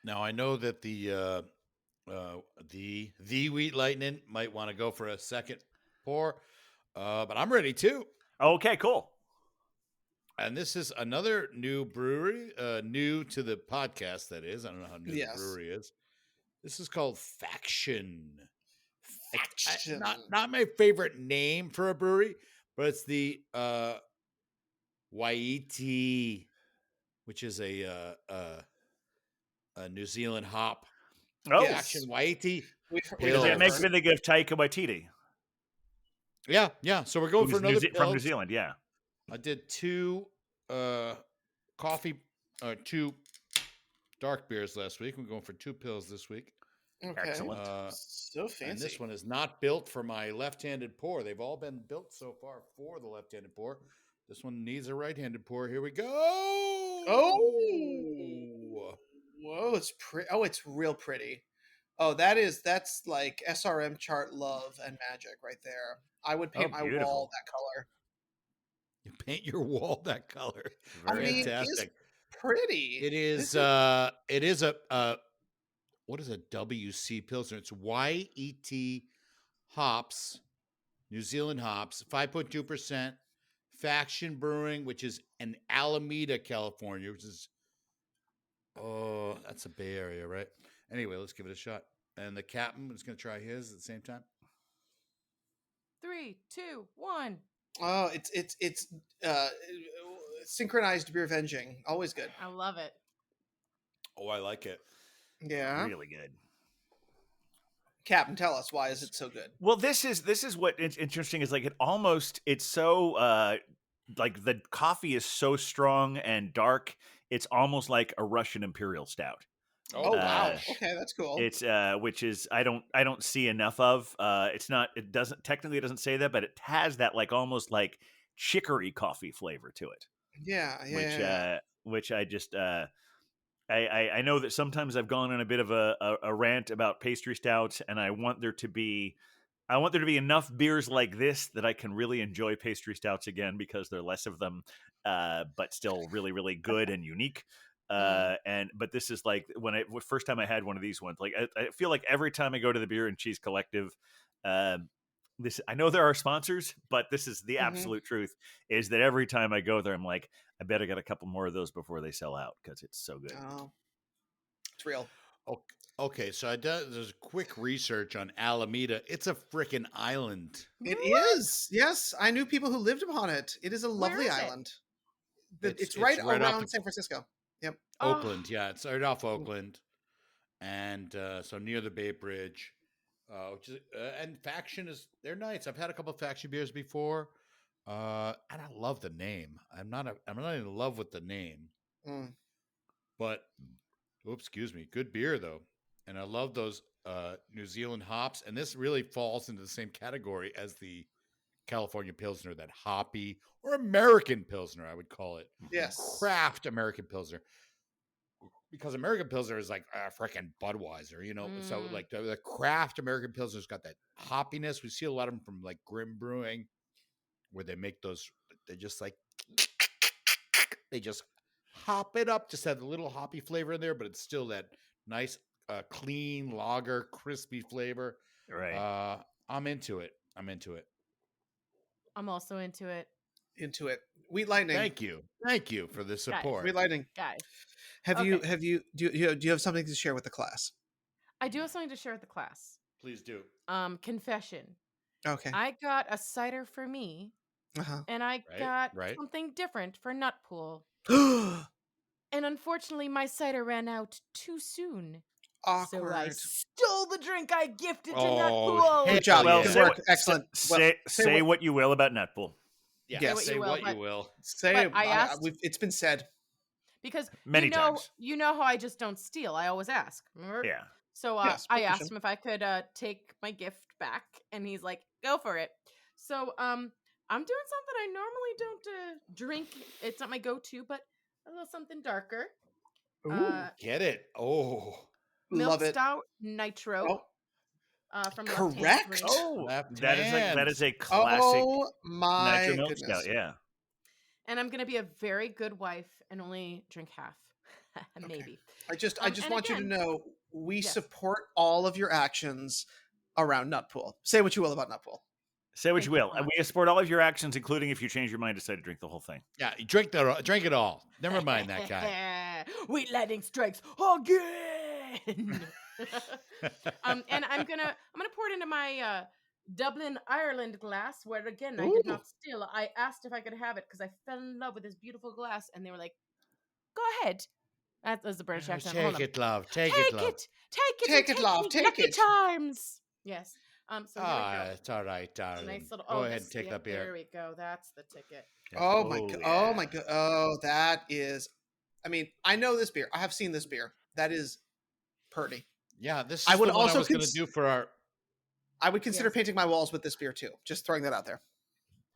Now I know that the Wheat Lightning might want to go for a second pour, but I'm ready too. Okay, cool. And this is another new brewery, new to the podcast. That is, I don't know how new the brewery is. This is called Faction. Not my favorite name for a brewery, but it's the Waititi, which is a New Zealand hop. Faction Waititi. Does it make me think of Taika Waititi? Yeah. So we're going for another from New Zealand. Yeah, I did two two dark beers last week. We're going for 2 pills this week. Okay. Excellent. So fancy. And this one is not built for my left-handed pour. They've all been built so far for the left-handed pour. This one needs a right-handed pour. Here we go. Oh. Whoa, it's pretty. Oh, it's real pretty. Oh, that's like SRM chart love and magic right there. I would paint my wall that color. You paint your wall that color. Fantastic. It's pretty. It is a what is a WC Pilsner? It's YET hops, New Zealand hops, 5.2%. Faction Brewing, which is in Alameda, California, which is that's a Bay Area, right? Anyway, let's give it a shot. And the captain is going to try his at the same time. 3, 2, 1. Oh, it's synchronized beer venging. Always good. I love it. Oh, I like it. Yeah, really good. Captain, tell us, why is it so good? Well, this is what it's interesting is, like, it's so like the coffee is so strong and dark it's almost like a Russian Imperial Stout. Oh wow! Okay, that's cool. It's which is I don't see enough of. It doesn't say that, but it has that like almost like chicory coffee flavor to it. Yeah. Which I just I know that sometimes I've gone on a bit of a rant about pastry stouts, and I want there to be enough beers like this that I can really enjoy pastry stouts again, because there are less of them, but still really, really good and unique. But this is like first time I had one of these ones, like I feel like every time I go to the Beer and Cheese Collective, I know there are sponsors, but this is the absolute truth, is that every time I go there, I'm like, I better get a couple more of those before they sell out, because it's so good. Oh, it's real. Okay, so there's a quick research on Alameda. It's a freaking island. It is. Yes, I knew people who lived upon it. It is a lovely island. It's right around San Francisco. Yep. Oakland, yeah. It's right off Oakland. And so near the Bay Bridge. And Faction they're nice. I've had a couple of Faction beers before. And I love the name. I'm not in love with the name. But excuse me, good beer though. And I love those New Zealand hops. And this really falls into the same category as the California Pilsner, that hoppy or American Pilsner, I would call it. Yes. Craft American Pilsner. Because American Pilsner is like freaking Budweiser, you know? So like the craft American Pilsner's got that hoppiness. We see a lot of them from like Grimm Brewing, where they make those, they just hop it up, just have a little hoppy flavor in there, but it's still that nice, clean lager, crispy flavor. Right. I'm into it. I'm also into it. Wheat Lightning. Thank you for the support. Wheat Lightning. Guys. Do you have something to share with the class? I do have something to share with the class. Please do. Confession. Okay. I got a cider for me, and I got something different for Nutpool. And unfortunately, my cider ran out too soon. Awkward. So I stole the drink I gifted to Nutpool. Good job. Well, good work. Excellent. Say what you will about Nutpool. Yeah, say what you will. It's been said. Because many times. You know how I just don't steal. I always ask. Yeah. So I asked him if I could take my gift back, and he's like, "Go for it." So I'm doing something I normally don't drink. It's not my go-to, but a little something darker. Get it? Oh, Love it. Stout Nitro. From correct. That is a classic. Oh my Nitro Milk goodness. Stout. Yeah. And I'm gonna be a very good wife and only drink half, maybe. I just want you to know we support all of your actions around Nutpool. Say what you will about Nutpool. Say what you will. And we support all of your actions, including if you change your mind, decide to drink the whole thing. Yeah, drink it all. Never mind that guy. Wheat Lightning strikes again. And I'm gonna pour it into my Dublin, Ireland glass, where again I did not steal. I asked if I could have it because I fell in love with this beautiful glass, and they were like, "Go ahead." That's the British accent. Take it, love. Take it, love. Take it, love. Take it. Times. Yes. So here we go. It's all right, darling. Nice little. Go ahead and take that beer. There we go. That's the ticket. Oh my god! Oh my god! Oh, that is. I mean, I know this beer. I have seen this beer. That is pretty. Yeah, this is I would the one also I was going to do for our. I would consider painting my walls with this beer too. Just throwing that out there.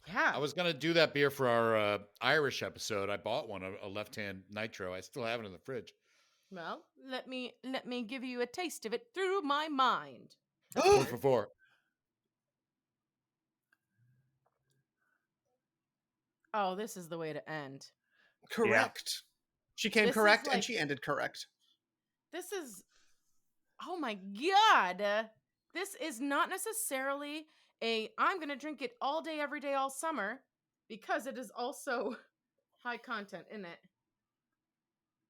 Yeah. I was going to do that beer for our Irish episode. I bought one, a left-hand nitro. I still have it in the fridge. Well, let me give you a taste of it through my mind. 4 for 4. Oh, this is the way to end. Correct. Yeah. She came correct and she ended correct. This is, oh my God. This is not necessarily I'm going to drink it all day, every day, all summer, because it is also high content in it.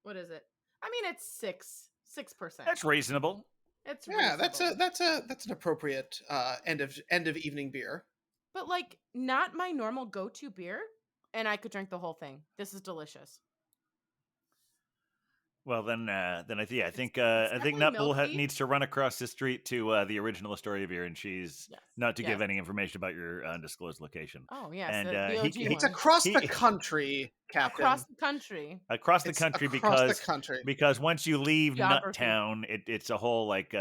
What is it? I mean, it's 6%. That's reasonable. It's reasonable. That's an appropriate end of evening beer. But like, not my normal go-to beer, and I could drink the whole thing. This is delicious. Well, then I think definitely Nutbull milky. needs to run across the street to the original Astoria Beer and Cheese, Yes. not to Yes. give any information about your undisclosed location. Oh yes, And the OG It's one. across the country, Captain. Across the country. across the It's country across the country. because once you leave Geography. Nuttown, it's a whole like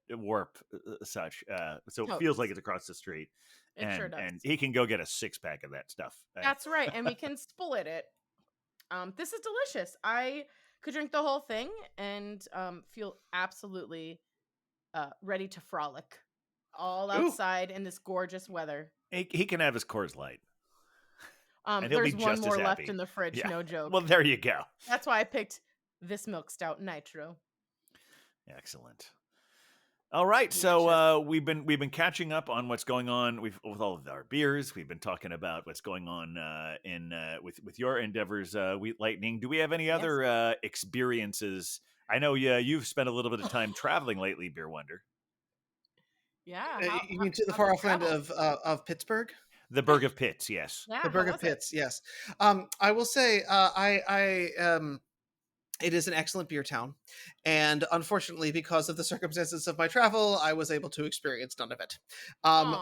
warp such. So it feels like it's across the street. It sure does. And he can go get a 6-pack of that stuff. That's right, and we can split it. This is delicious. I could drink the whole thing and feel absolutely ready to frolic all outside in this gorgeous weather. He can have his Coors Light. And he'll there's be one just more as left happy. in the fridge, Yeah. no joke. Well, there you go. That's why I picked this milk stout nitro. Excellent. All right, so we've been catching up on what's going on with all of our beers. We've been talking about what's going on with your endeavors, Wheat Lightning. Do we have any other experiences? I know you've spent a little bit of time traveling lately, Beer Wonder. Yeah. You mean to the far off land of Pittsburgh? The Burg of Pitts, yes. Yeah, the Burg of Pitts, yes. I will say, it is an excellent beer town, and unfortunately, because of the circumstances of my travel, I was able to experience none of it. I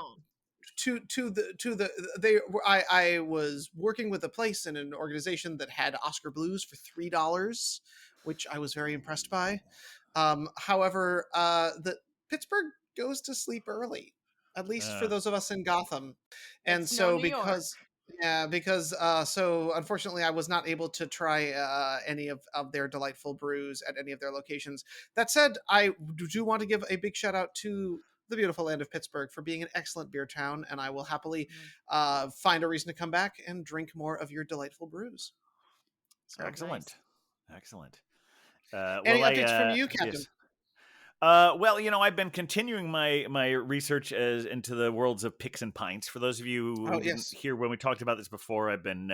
was working with a place in an organization that had Oscar Blues for $3, which I was very impressed by. However, the Pittsburgh goes to sleep early, at least for those of us in Gotham, and so so unfortunately I was not able to try any of their delightful brews at any of their locations. That said, I do want to give a big shout out to the beautiful land of Pittsburgh for being an excellent beer town, and I will happily find a reason to come back and drink more of your delightful brews. So, excellent. Any updates from you, Captain? Yes. Well, I've been continuing my research into the worlds of Picks and Pints. For those of you who didn't hear when we talked about this before, I've been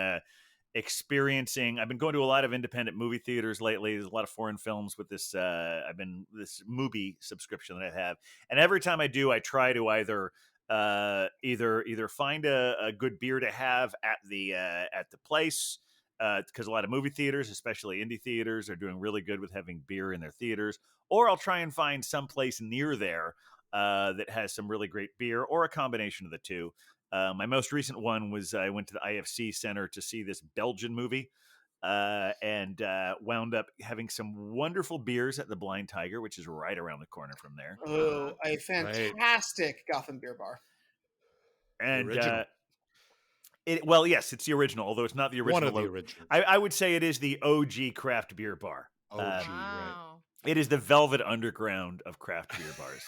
going to a lot of independent movie theaters lately. There's a lot of foreign films with this. This movie subscription that I have, and every time I do, I try to either find a good beer to have at the place. Because a lot of movie theaters, especially indie theaters, are doing really good with having beer in their theaters. Or I'll try and find some place near there that has some really great beer, or a combination of the two. My most recent one was I went to the IFC Center to see this Belgian movie and wound up having some wonderful beers at the Blind Tiger, which is right around the corner from there. Oh, a fantastic Gotham beer bar. And yes, it's the original, although it's not the original. One of the originals. I would say it is the OG craft beer bar. OG, right. It is the Velvet Underground of craft beer bars.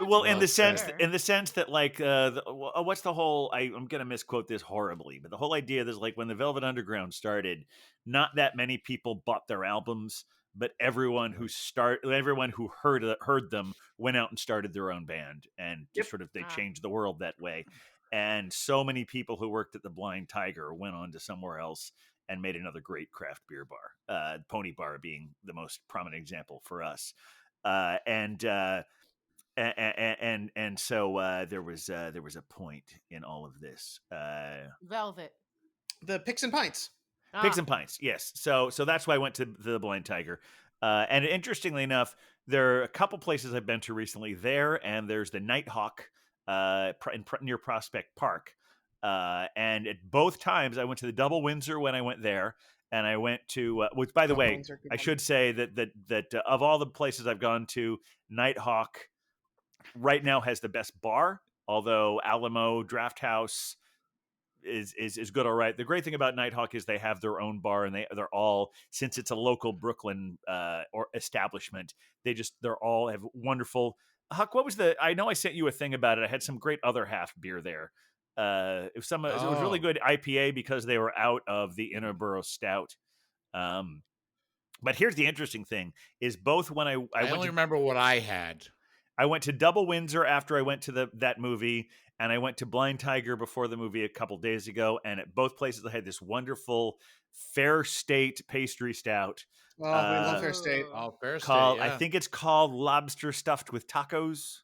Well, in the sense that like, what's the whole? I'm gonna misquote this horribly, but the whole idea is like when the Velvet Underground started, not that many people bought their albums, but everyone who heard them went out and started their own band, and just sort of they changed the world that way. And so many people who worked at the Blind Tiger went on to somewhere else and made another great craft beer bar. Pony Bar being the most prominent example for us. And so there was a point in all of this. Velvet, the Picks and Pints. Picks and Pints, yes. So that's why I went to the Blind Tiger. And interestingly enough, there are a couple places I've been to recently there, and there's the Nighthawk near Prospect Park. And at both times I went to the Double Windsor when I went there, and I went to which, by the way, I should say that of all the places I've gone to, Nighthawk right now has the best bar, although Alamo Draft House is good, all right. The great thing about Nighthawk is they have their own bar, and they're all, since it's a local Brooklyn or establishment, they're all have wonderful. Huck, what was I know I sent you a thing about it. I had some great other half beer there. It was really good IPA because they were out of the Interborough Stout. But here's the interesting thing: is both when I only remember what I had. I went to Double Windsor after I went to that movie, and I went to Blind Tiger before the movie a couple days ago. And at both places, I had this wonderful Fair State pastry stout. Oh, we love Fair State. Oh, Fair State. I think it's called Lobster Stuffed with Tacos.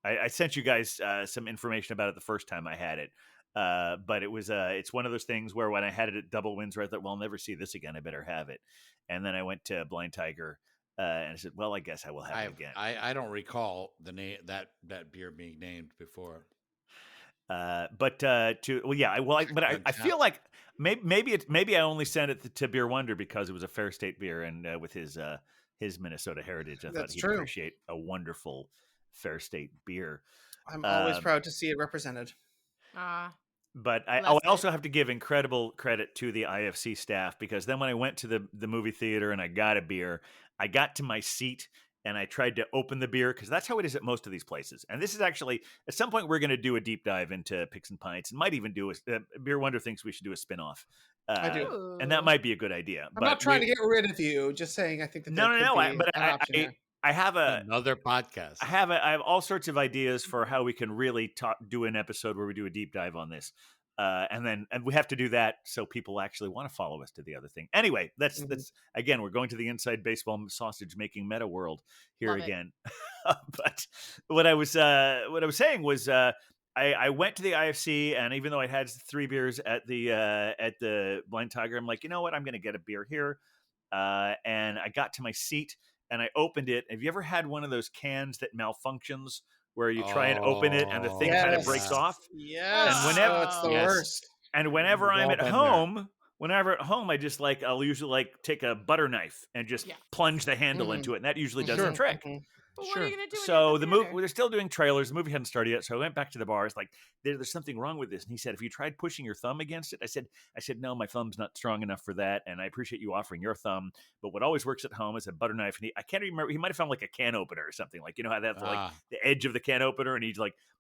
I sent you guys some information about it the first time I had it. But it's one of those things where when I had it at Double Windsor, I thought, well, I'll never see this again. I better have it. And then I went to Blind Tiger, and I said, well, I guess I will have it again. I don't recall the name that beer being named before. I feel like maybe I only sent it to Beer Wonder because it was a Fair State beer, and with his Minnesota heritage, I thought he'd appreciate a wonderful Fair State beer. I'm always proud to see it represented. But I also have to give incredible credit to the IFC staff, because then when I went to the movie theater and I got a beer, I got to my seat and I tried to open the beer, because that's how it is at most of these places. And this is actually, at some point, we're going to do a deep dive into Picks and Pints, and might even do Beer Wonder thinks we should do a spin-off. I do. And that might be a good idea. I'm not trying to get rid of you, just saying I think that I have another podcast. I have all sorts of ideas for how we can really do an episode where we do a deep dive on this. And we have to do that so people actually want to follow us to the other thing. Anyway, that's again, we're going to the inside baseball sausage making meta world here again. But what I was saying was I went to the IFC, and even though I had 3 beers at the Blind Tiger, I'm like, you know what, I'm going to get a beer here. And I got to my seat and I opened it. Have you ever had one of those cans that malfunctions, where you try and open it and the thing kind of breaks off? Yes. And whenever it's the worst. And whenever I'm at home, I just I'll usually take a butter knife and just plunge the handle into it, and that usually does the trick. But what are you going to do? So the movie, they're still doing trailers. The movie hadn't started yet, so I went back to the bar. It's like, there's something wrong with this. And he said, have you tried pushing your thumb against it? I said, no, my thumb's not strong enough for that, and I appreciate you offering your thumb, but what always works at home is a butter knife. And I can't remember, he might have found a can opener or something, you know how that's the edge of the can opener, and he's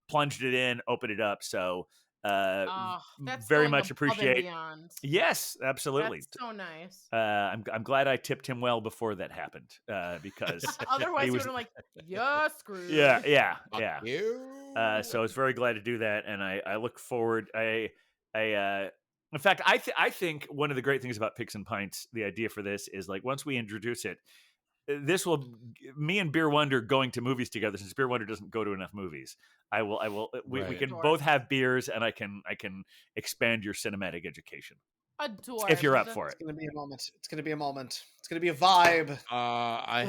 plunged it in, opened it up. So that's very much appreciate. Yes, absolutely. That's so nice. I'm glad I tipped him well before that happened, because otherwise he would have yeah, screwed. Yeah. So I was very glad to do that, and I look forward. In fact, I think one of the great things about Picks and Pints, the idea for this is once we introduce it, this will, me and Beer Wonder going to movies together, since Beer Wonder doesn't go to enough movies. We can both have beers, and I can expand your cinematic education. Adorable. If you're up for it. It's going to be a moment. It's going to be a moment. It's going to be a vibe. I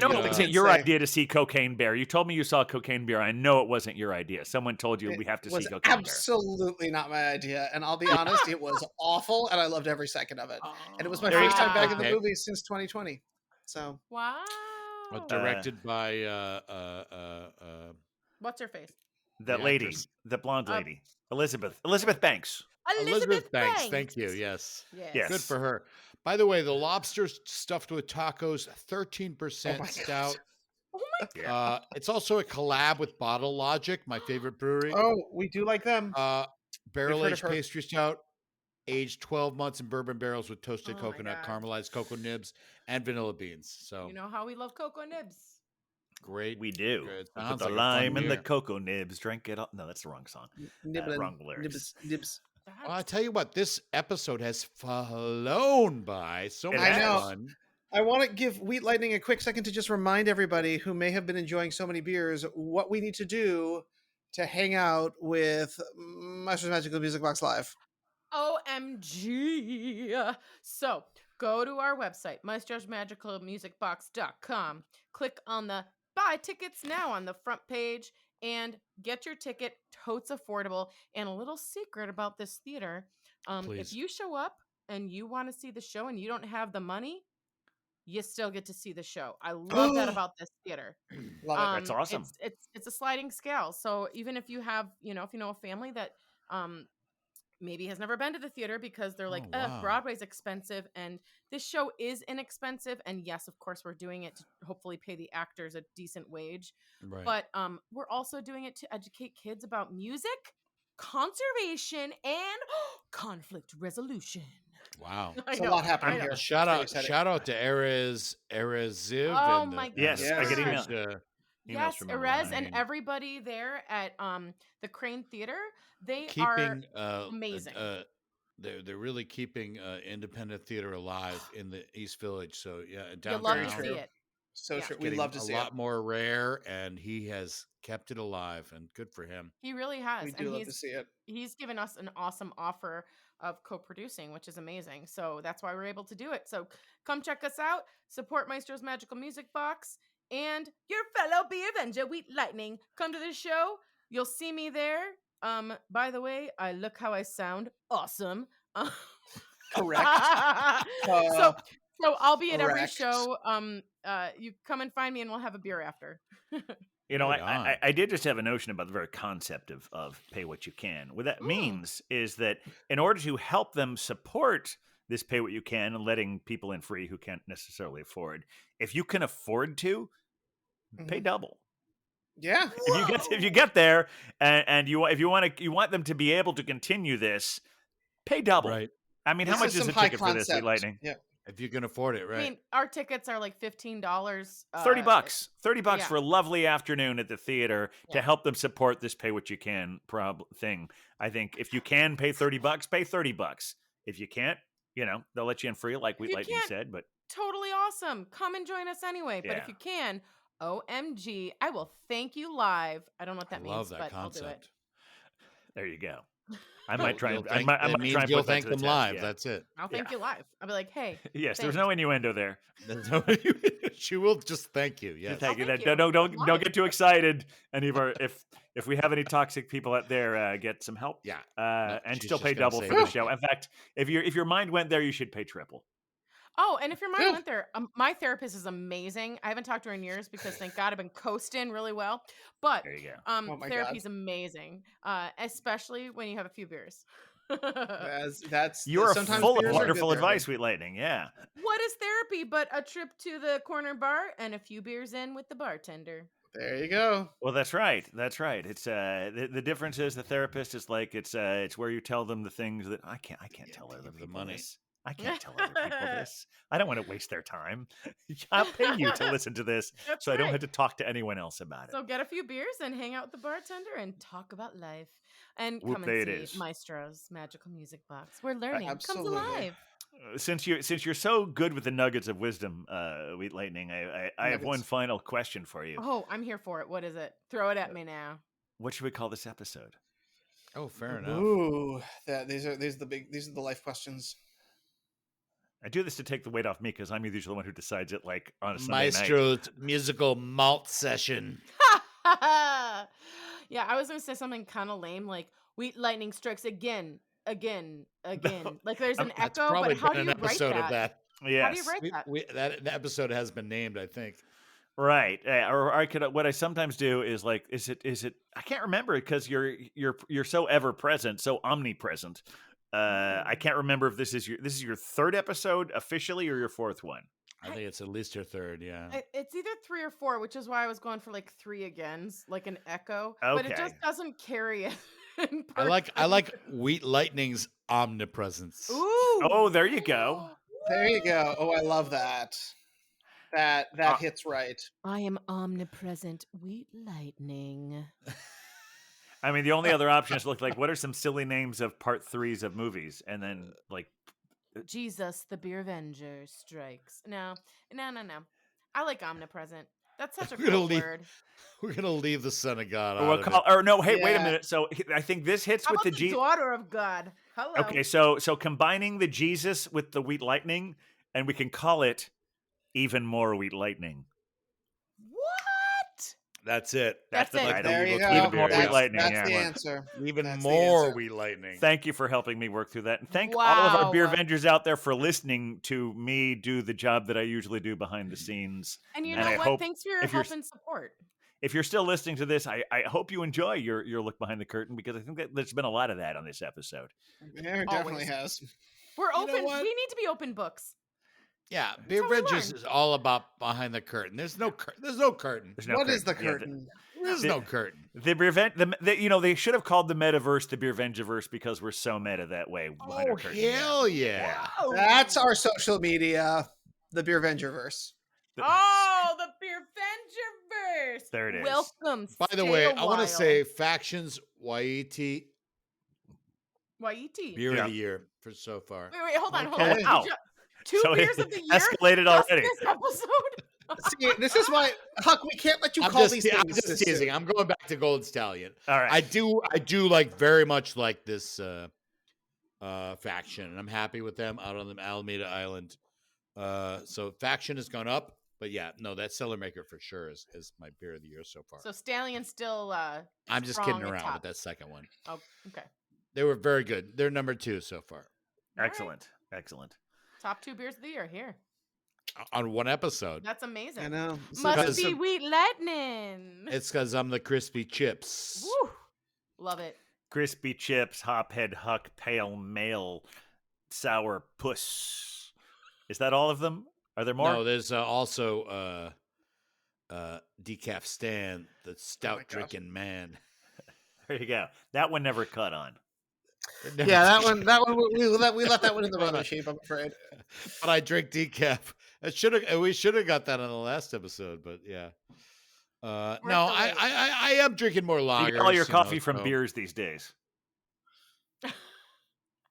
know it wasn't your idea to see Cocaine Bear. You told me you saw Cocaine Bear. I know it wasn't your idea. Someone told you we have to see Cocaine Bear. Absolutely not my idea. And I'll be honest, it was awful, and I loved every second of it. And it was my first time back in the movies since 2020. So wow. Directed by what's her face? That lady, the blonde lady, Elizabeth Banks. Elizabeth Banks. Thank you. Yes. Good for her. By the way, the lobster's stuffed with tacos, 13% stout. Oh my God. It's also a collab with Bottle Logic, my favorite brewery. Oh, we do like them. Barrel-aged pastry stout, aged 12 months in bourbon barrels with toasted coconut, caramelized cocoa nibs, and vanilla beans. So you know how we love cocoa nibs. Great. We do. Put the lime and the cocoa nibs. Drink it all. No, that's the wrong song. Wrong lyrics. Nibs. Well, I tell you what, this episode has flown by. So much fun. I want to give Wheat Lightning a quick second to just remind everybody who may have been enjoying so many beers what we need to do to hang out with Meister's Magical Music Box Live. OMG. So go to our website, maestrosmagicalmusicbox.com. Click on the buy tickets now on the front page and get your ticket. Totes affordable. And a little secret about this theater. If you show up and you want to see the show and you don't have the money, you still get to see the show. I love that about this theater. Love it. That's awesome. It's a sliding scale. So even if you have, if you know a family that maybe has never been to the theater because they're Broadway's expensive and this show is inexpensive. And yes, of course, we're doing it to hopefully pay the actors a decent wage. Right. But we're also doing it to educate kids about music, conservation, and conflict resolution. Wow. There's a lot happening here. Shout out to Erez Ziv. Oh my God. Yes, I get email. Yes, Erez and everybody there at the Crane Theater, they are amazing. They're really keeping independent theater alive in the East Village. So yeah, you love to see it. So true. We Getting love to see a lot more rare, and he has kept it alive, and good for him. He really has. We do love to see it. He's given us an awesome offer of co-producing, which is amazing. So that's why we're able to do it. So come check us out. Support Maestro's Magical Music Box and your fellow Beer Avenger, Wheat Lightning. Come to the show. You'll see me there. By the way, I look how I sound. Awesome. Correct. So I'll be at every correct. show. You come and find me, and we'll have a beer after. You know, Right on. I did just have a notion about the very concept of pay what you can. What that means is that in order to help them support this pay what you can and letting people in free who can't necessarily afford, if you can afford to, pay double. Yeah. If you get there and if you want them to be able to continue this, pay double. Right. I mean, how much is a ticket for this, Wheat Lightning? Yeah. If you can afford it, right? I mean, our tickets are like $15. $30. $30 yeah. for a lovely afternoon at the theater to help them support this pay what you can thing. I think if you can pay $30, pay $30. If you can't, they'll let you in free, like Wheat Lightning said. But totally awesome. Come and join us anyway. But if you can, OMG, I will thank you live. I don't know what that means, love that but concept. I'll do it. There you go. I might try. You'll I might try and you'll put that thank to the them test, live. yeah. That's it. I'll thank you live. I'll be like, hey. Yes, there's thanks. no innuendo there. She will just thank you. Yes. Thank you. thank you. Don't Live. get too excited. And if we have any toxic people out there, get some help. Yeah. And she's still just pay gonna double say for the thank show. you. In fact, if your mind went there, you should pay triple. Oh, and if your mind went there, my therapist is amazing. I haven't talked to her in years because thank God I've been coasting really well. But There you go. Oh my therapy's amazing, especially when you have a few beers. That's You're sometimes full of beers are good wonderful therapy. advice, Sweet Lightning. Yeah. What is therapy but a trip to the corner bar and a few beers in with the bartender? There you go. Well, that's right. That's right. It's the difference is the therapist is like it's where you tell them the things that I can't tell other give the people money. this. I can't tell other people this. I don't want to waste their time. I'll pay you to listen to this, That's so I don't right. have to talk to anyone else about it. So get a few beers and hang out with the bartender and talk about life. And Whoop, come there and it see is. Maestro's Magical Music Box. Where learning comes Absolutely. alive. Since you're so good with the nuggets of wisdom, Wheat Lightning, I have one Nuggets. final question for you. Oh, I'm here for it. What is it? Throw it at me now. What should we call this episode? Oh, fair enough. Ooh, these are the life questions. I do this to take the weight off me because I'm usually the one who decides it, like on a Sunday night. Maestro's musical malt session. Yeah, I was gonna say something kind of lame, like Wheat Lightning strikes again. Like there's an That's echo, probably but how do been you an write episode that? of that. How do you Yes, write that? That episode has been named, I think. right. Or I could. What I sometimes do is like, is it? I can't remember because you're so ever present, so omnipresent. I can't remember if this is your third episode officially or your fourth one. I think it's at least your third, yeah. It's either 3 or 4, which is why I was going for like 3 agains, like an echo. But it Okay. just doesn't carry it. I like Wheat Lightning's omnipresence. Ooh. Oh, there you go. There you go. Oh, I love that. That hits right. I am omnipresent Wheat Lightning. I mean, the only other option is to look like what are some silly names of part 3s of movies, and then like Jesus, the Beer Avenger strikes. No. I like omnipresent. That's such a We're gonna cool leave- word. We're gonna leave the Son of God out or, of we'll call, it. or no, hey, wait a Yeah. minute. So I think this hits How with about the the G. daughter of God? Hello. Okay, so combining the Jesus with the Wheat Lightning, and we can call it even more Wheat Lightning. What? That's it. That's the it. title. There you go. Even more That's, Wheat Lightning. that's Yeah, the well, answer. Even That's the more answer. Wheat Lightning. Thank you for helping me work through that, and thank all of our beer Wow. Avengers out there for listening to me do the job that I usually do behind the scenes. And you And know I what? hope Thanks for your if you're help and support. If you're still listening to this, I hope you enjoy your look behind the curtain because I think that there's been a lot of that on this episode. There definitely Always. has. We're You know open. what? We need to be open books. Yeah, Beer how we Avengers learn. is all about behind the curtain. There's no curtain. There's no What is the curtain. Yeah, curtain? There's the- no curtain. The Beer they should have called the metaverse the Beer Vengiverse because we're so meta that way behind Oh, our curtain. yeah. hell yeah. Oh. That's our social media, the Beer Vengerverse. Oh, the Beer Vengerverse. There it is. Welcome. By the Stay way, a I want while. to say Factions YET YET. Beer Yeah. of the Year for so far. Wait, hold on. Okay. Hold on. Wow. Two So beers it of the year. escalated Just already. This episode. See, this is why, Huck, we can't let you call these things. I'm just teasing. I'm going back to Golden Stallion. All right. I do like very much like this faction, and I'm happy with them out on the Alameda Island. So faction has gone up, but yeah, no, that Cellar Maker for sure is my beer of the year so far. So Stallion still I'm just kidding around with that second one. Oh, okay. They were very good. They're number 2 so far. Excellent. Right. Excellent. Top 2 beers of the year here. On one episode. That's amazing. I know. Must be Wheat Lightning. It's because I'm the crispy chips. Woo. Love it. Crispy chips, Hophead Huck, Pale Male, Sour Puss. Is that all of them? Are there more? No, there's also Decaf Stan, the stout drinking man. There you go. That one never cut on. Yeah, that one we left that one in the rubbish heap, I'm afraid. But I drink decaf. We should have got that on the last episode, but yeah. No, I am drinking more lagers. You get all your coffee from beers these days.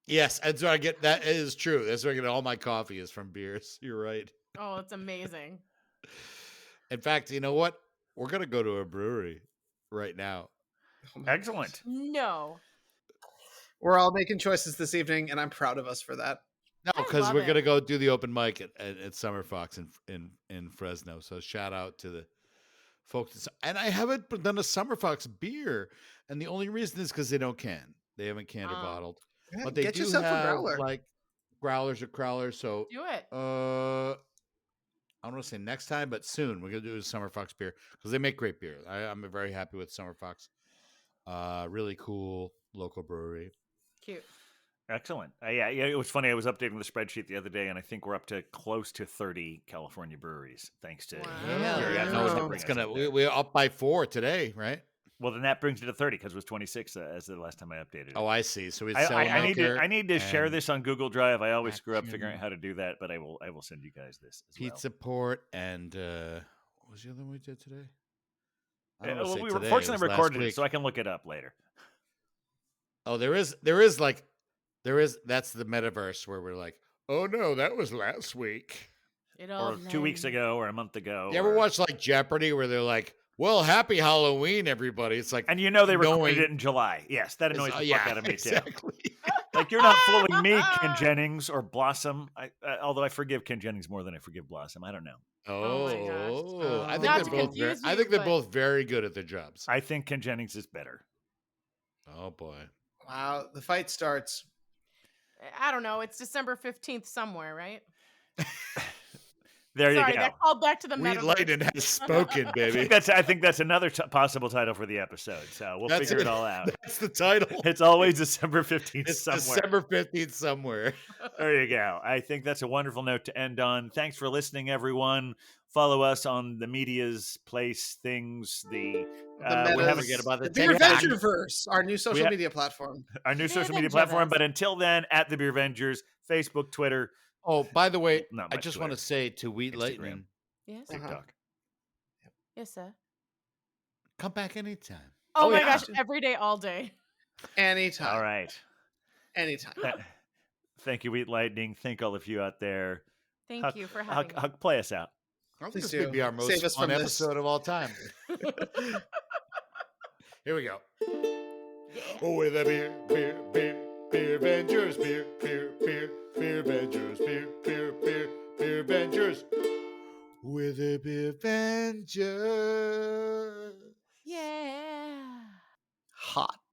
Yes, that's where I get. That is true. That's where I get all my coffee is from beers. You're right. Oh, it's amazing. In fact, you know what? We're gonna go to a brewery right now. Excellent. No. We're all making choices this evening, and I'm proud of us for that. No, because we're gonna go do the open mic at Summer Fox in Fresno. So shout out to the folks. And I haven't done a Summer Fox beer, and the only reason is because they don't can. They haven't canned or bottled. Yeah, But they get do yourself have a growler. like growlers or crowlers. So Do it. I don't want to say next time, but soon we're gonna do a Summer Fox beer because they make great beer. I'm very happy with Summer Fox. Really cool local brewery. Cute. Excellent. Yeah, it was funny. I was updating the spreadsheet the other day, and I think we're up to close to 30 California breweries, thanks to. We're up by 4 today, right? Well, then that brings it to 30 because it was 26 as the last time I updated it. Oh, I see. So it's I need to share this on Google Drive. I always screw up figuring out how to do that, but I will send you guys this as Pizza Port and what was the other one we did today? well. We fortunately recorded it, so I can look it up later. Oh, there is that's the metaverse where we're like, oh no, that was last week. Or 2 weeks ago or a month ago. You ever watch like Jeopardy where they're like, well, happy Halloween, everybody. It's like, and you know they recorded it in July. Yes, that annoys the fuck out of me exactly. too. Like, you're not fooling me, Ken Jennings or Blossom. Although I forgive Ken Jennings more than I forgive Blossom. I don't know. Oh, I Not think they're both very good at their jobs. I think Ken Jennings is better. Oh boy. Wow, the fight starts. I don't know. It's December 15th somewhere, right? There Sorry, you go. that called back to the Wheat metaverse. Lightning has spoken, baby. I think that's another possible title for the episode. So we'll figure it all out. That's the title. It's always December 15th It's somewhere. December 15th somewhere. There you go. I think that's a wonderful note to end on. Thanks for listening, everyone. Follow us on the media's place things. We haven't forget about the Beer Ventureverse, our new social media platform. Our new social media platform. But until then, at the Beer Vengers, Facebook, Twitter. Oh, by the way, I just Twitter. want to say to Wheat Lightning. Yes. TikTok. Yes, sir. Come back anytime. Oh my gosh, every day, all day. Anytime. All right. Anytime. Thank you, Wheat Lightning. Thank all of you out there. Thank you for having me. Huck, play us out. I think this could be our most fun episode of all time. Here we go. Yeah. Oh, with a beer Vengers, beer Vengers, beer Vengers. With a beer Vengers.